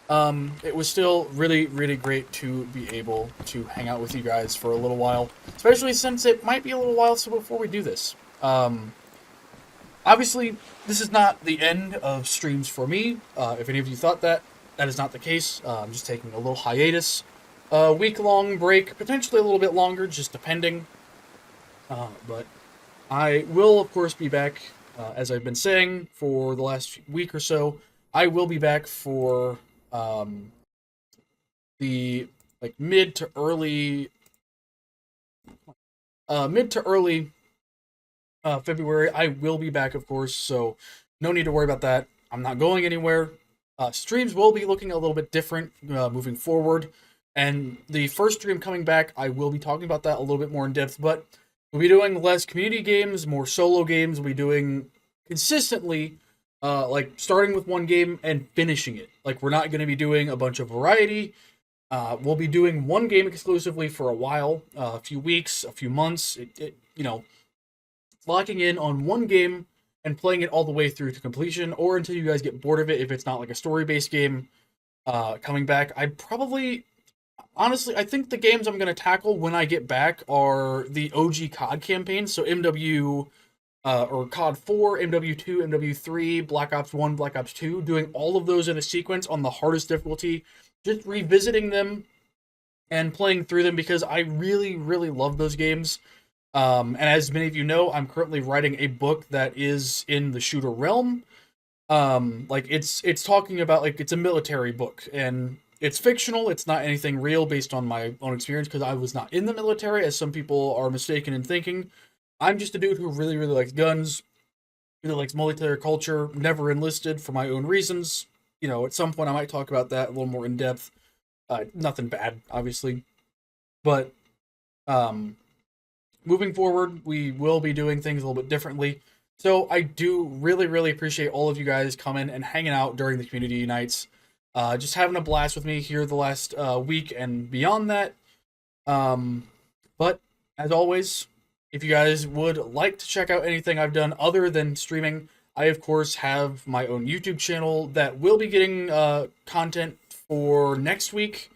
it was still really, really great to be able to hang out with you guys for a little while. Especially since it might be a little while before we do this. Obviously, this is not the end of streams for me. If any of you thought that, that is not the case. I'm just taking a little hiatus. A week-long break, potentially a little bit longer, just depending. But I will, of course, be back, as I've been saying, for the last week or so. I will be back for the mid to early February. I will be back, of course, so no need to worry about that. I'm not going anywhere. Streams will be looking a little bit different moving forward. And the first stream coming back, I will be talking about that a little bit more in depth, but we'll be doing less community games, more solo games. We'll be doing consistently, starting with one game and finishing it. We're not going to be doing a bunch of variety. We'll be doing one game exclusively for a while, a few weeks, a few months, locking in on one game and playing it all the way through to completion, or until you guys get bored of it if it's not like a story-based game coming back. Honestly, I think the games I'm going to tackle when I get back are the OG COD campaigns, so MW, or COD 4, MW2, MW3, Black Ops 1, Black Ops 2, doing all of those in a sequence on the hardest difficulty, just revisiting them and playing through them because I really, really love those games. And as many of you know, I'm currently writing a book that is in the shooter realm. It's talking about, it's a military book, and it's fictional. It's not anything real based on my own experience because I was not in the military, as some people are mistaken in thinking. I'm just a dude who really, really likes guns, really likes multiplayer culture, never enlisted for my own reasons. at some point I might talk about that a little more in depth. Nothing bad, obviously, but um, moving forward, we will be doing things a little bit differently. So I do really, really appreciate all of you guys coming and hanging out during the community nights, just having a blast with me here the last week and beyond that. Um, but as always, if you guys would like to check out anything I've done other than streaming, I of course have my own YouTube channel that will be getting content for next week.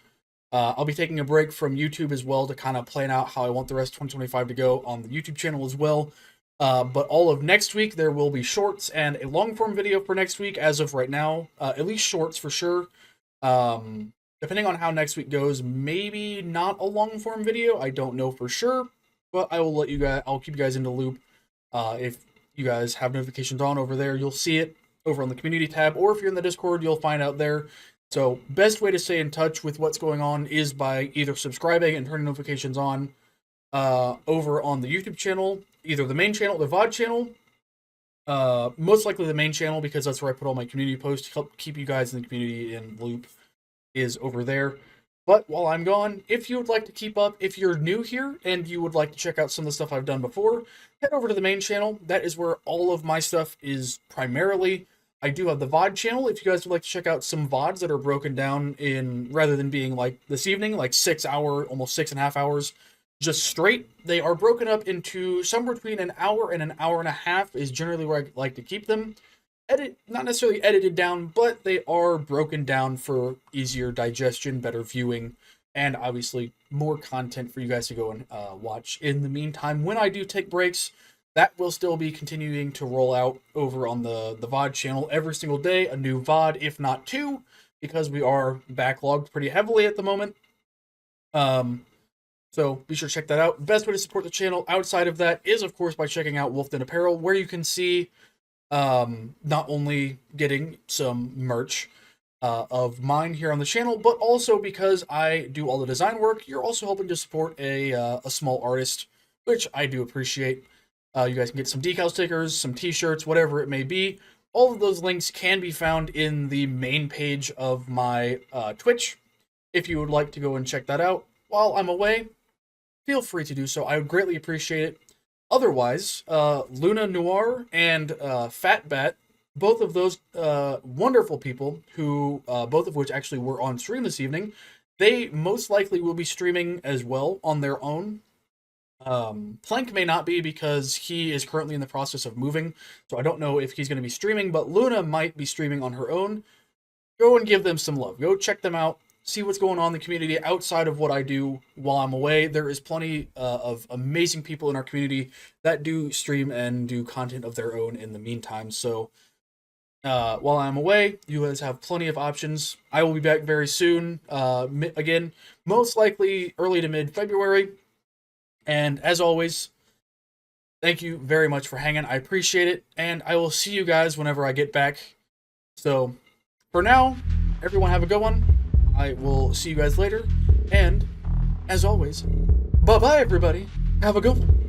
I'll be taking a break from YouTube as well to kind of plan out how I want the rest of 2025 to go on the YouTube channel as well. But all of next week, there will be shorts and a long form video for next week as of right now. At least shorts for sure. Depending on how next week goes, maybe not a long form video. I don't know for sure, but I'll keep you guys in the loop. If you guys have notifications on over there, you'll see it over on the community tab, or if you're in the Discord, you'll find out there. So best way to stay in touch with what's going on is by either subscribing and turning notifications on over on the YouTube channel, either the main channel, the VOD channel, most likely the main channel because that's where I put all my community posts to help keep you guys in the community in loop is over there. But while I'm gone, if you would like to keep up, if you're new here and you would like to check out some of the stuff I've done before, head over to the main channel. That is where all of my stuff is primarily. I do have the VOD channel if you guys would like to check out some VODs that are broken down in, rather than being like this evening, like 6 hour, almost 6.5 hours, just straight. They are broken up into somewhere between an hour and an hour and a half is generally where I like to keep them. Not necessarily edited down, but they are broken down for easier digestion, better viewing, and obviously more content for you guys to go and watch. In the meantime, when I do take breaks, that will still be continuing to roll out over on the VOD channel every single day, a new VOD, if not two, because we are backlogged pretty heavily at the moment. So be sure to check that out. Best way to support the channel outside of that is, of course, by checking out Wolfden Apparel, where you can see not only getting some merch of mine here on the channel, but also because I do all the design work, you're also helping to support a small artist, which I do appreciate. You guys can get some decal stickers, some t-shirts, whatever it may be. All of those links can be found in the main page of my Twitch. If you would like to go and check that out while I'm away, feel free to do so. I would greatly appreciate it. Otherwise, Luna Noir and Fatbat, both of those wonderful people who, both of which actually were on stream this evening, they most likely will be streaming as well on their own. Plank may not be because he is currently in the process of moving, so I don't know if he's going to be streaming, but Luna might be streaming on her own. Go and give them some love. Go check them out. See what's going on in the community outside of what I do while I'm away. There is plenty of amazing people in our community that do stream and do content of their own in the meantime. So while I'm away, you guys have plenty of options. I will be back very soon. Again, most likely early to mid-February. And as always, thank you very much for hanging. I appreciate it. And I will see you guys whenever I get back. So for now, everyone have a good one. I will see you guys later. And as always, bye-bye, everybody. Have a good one.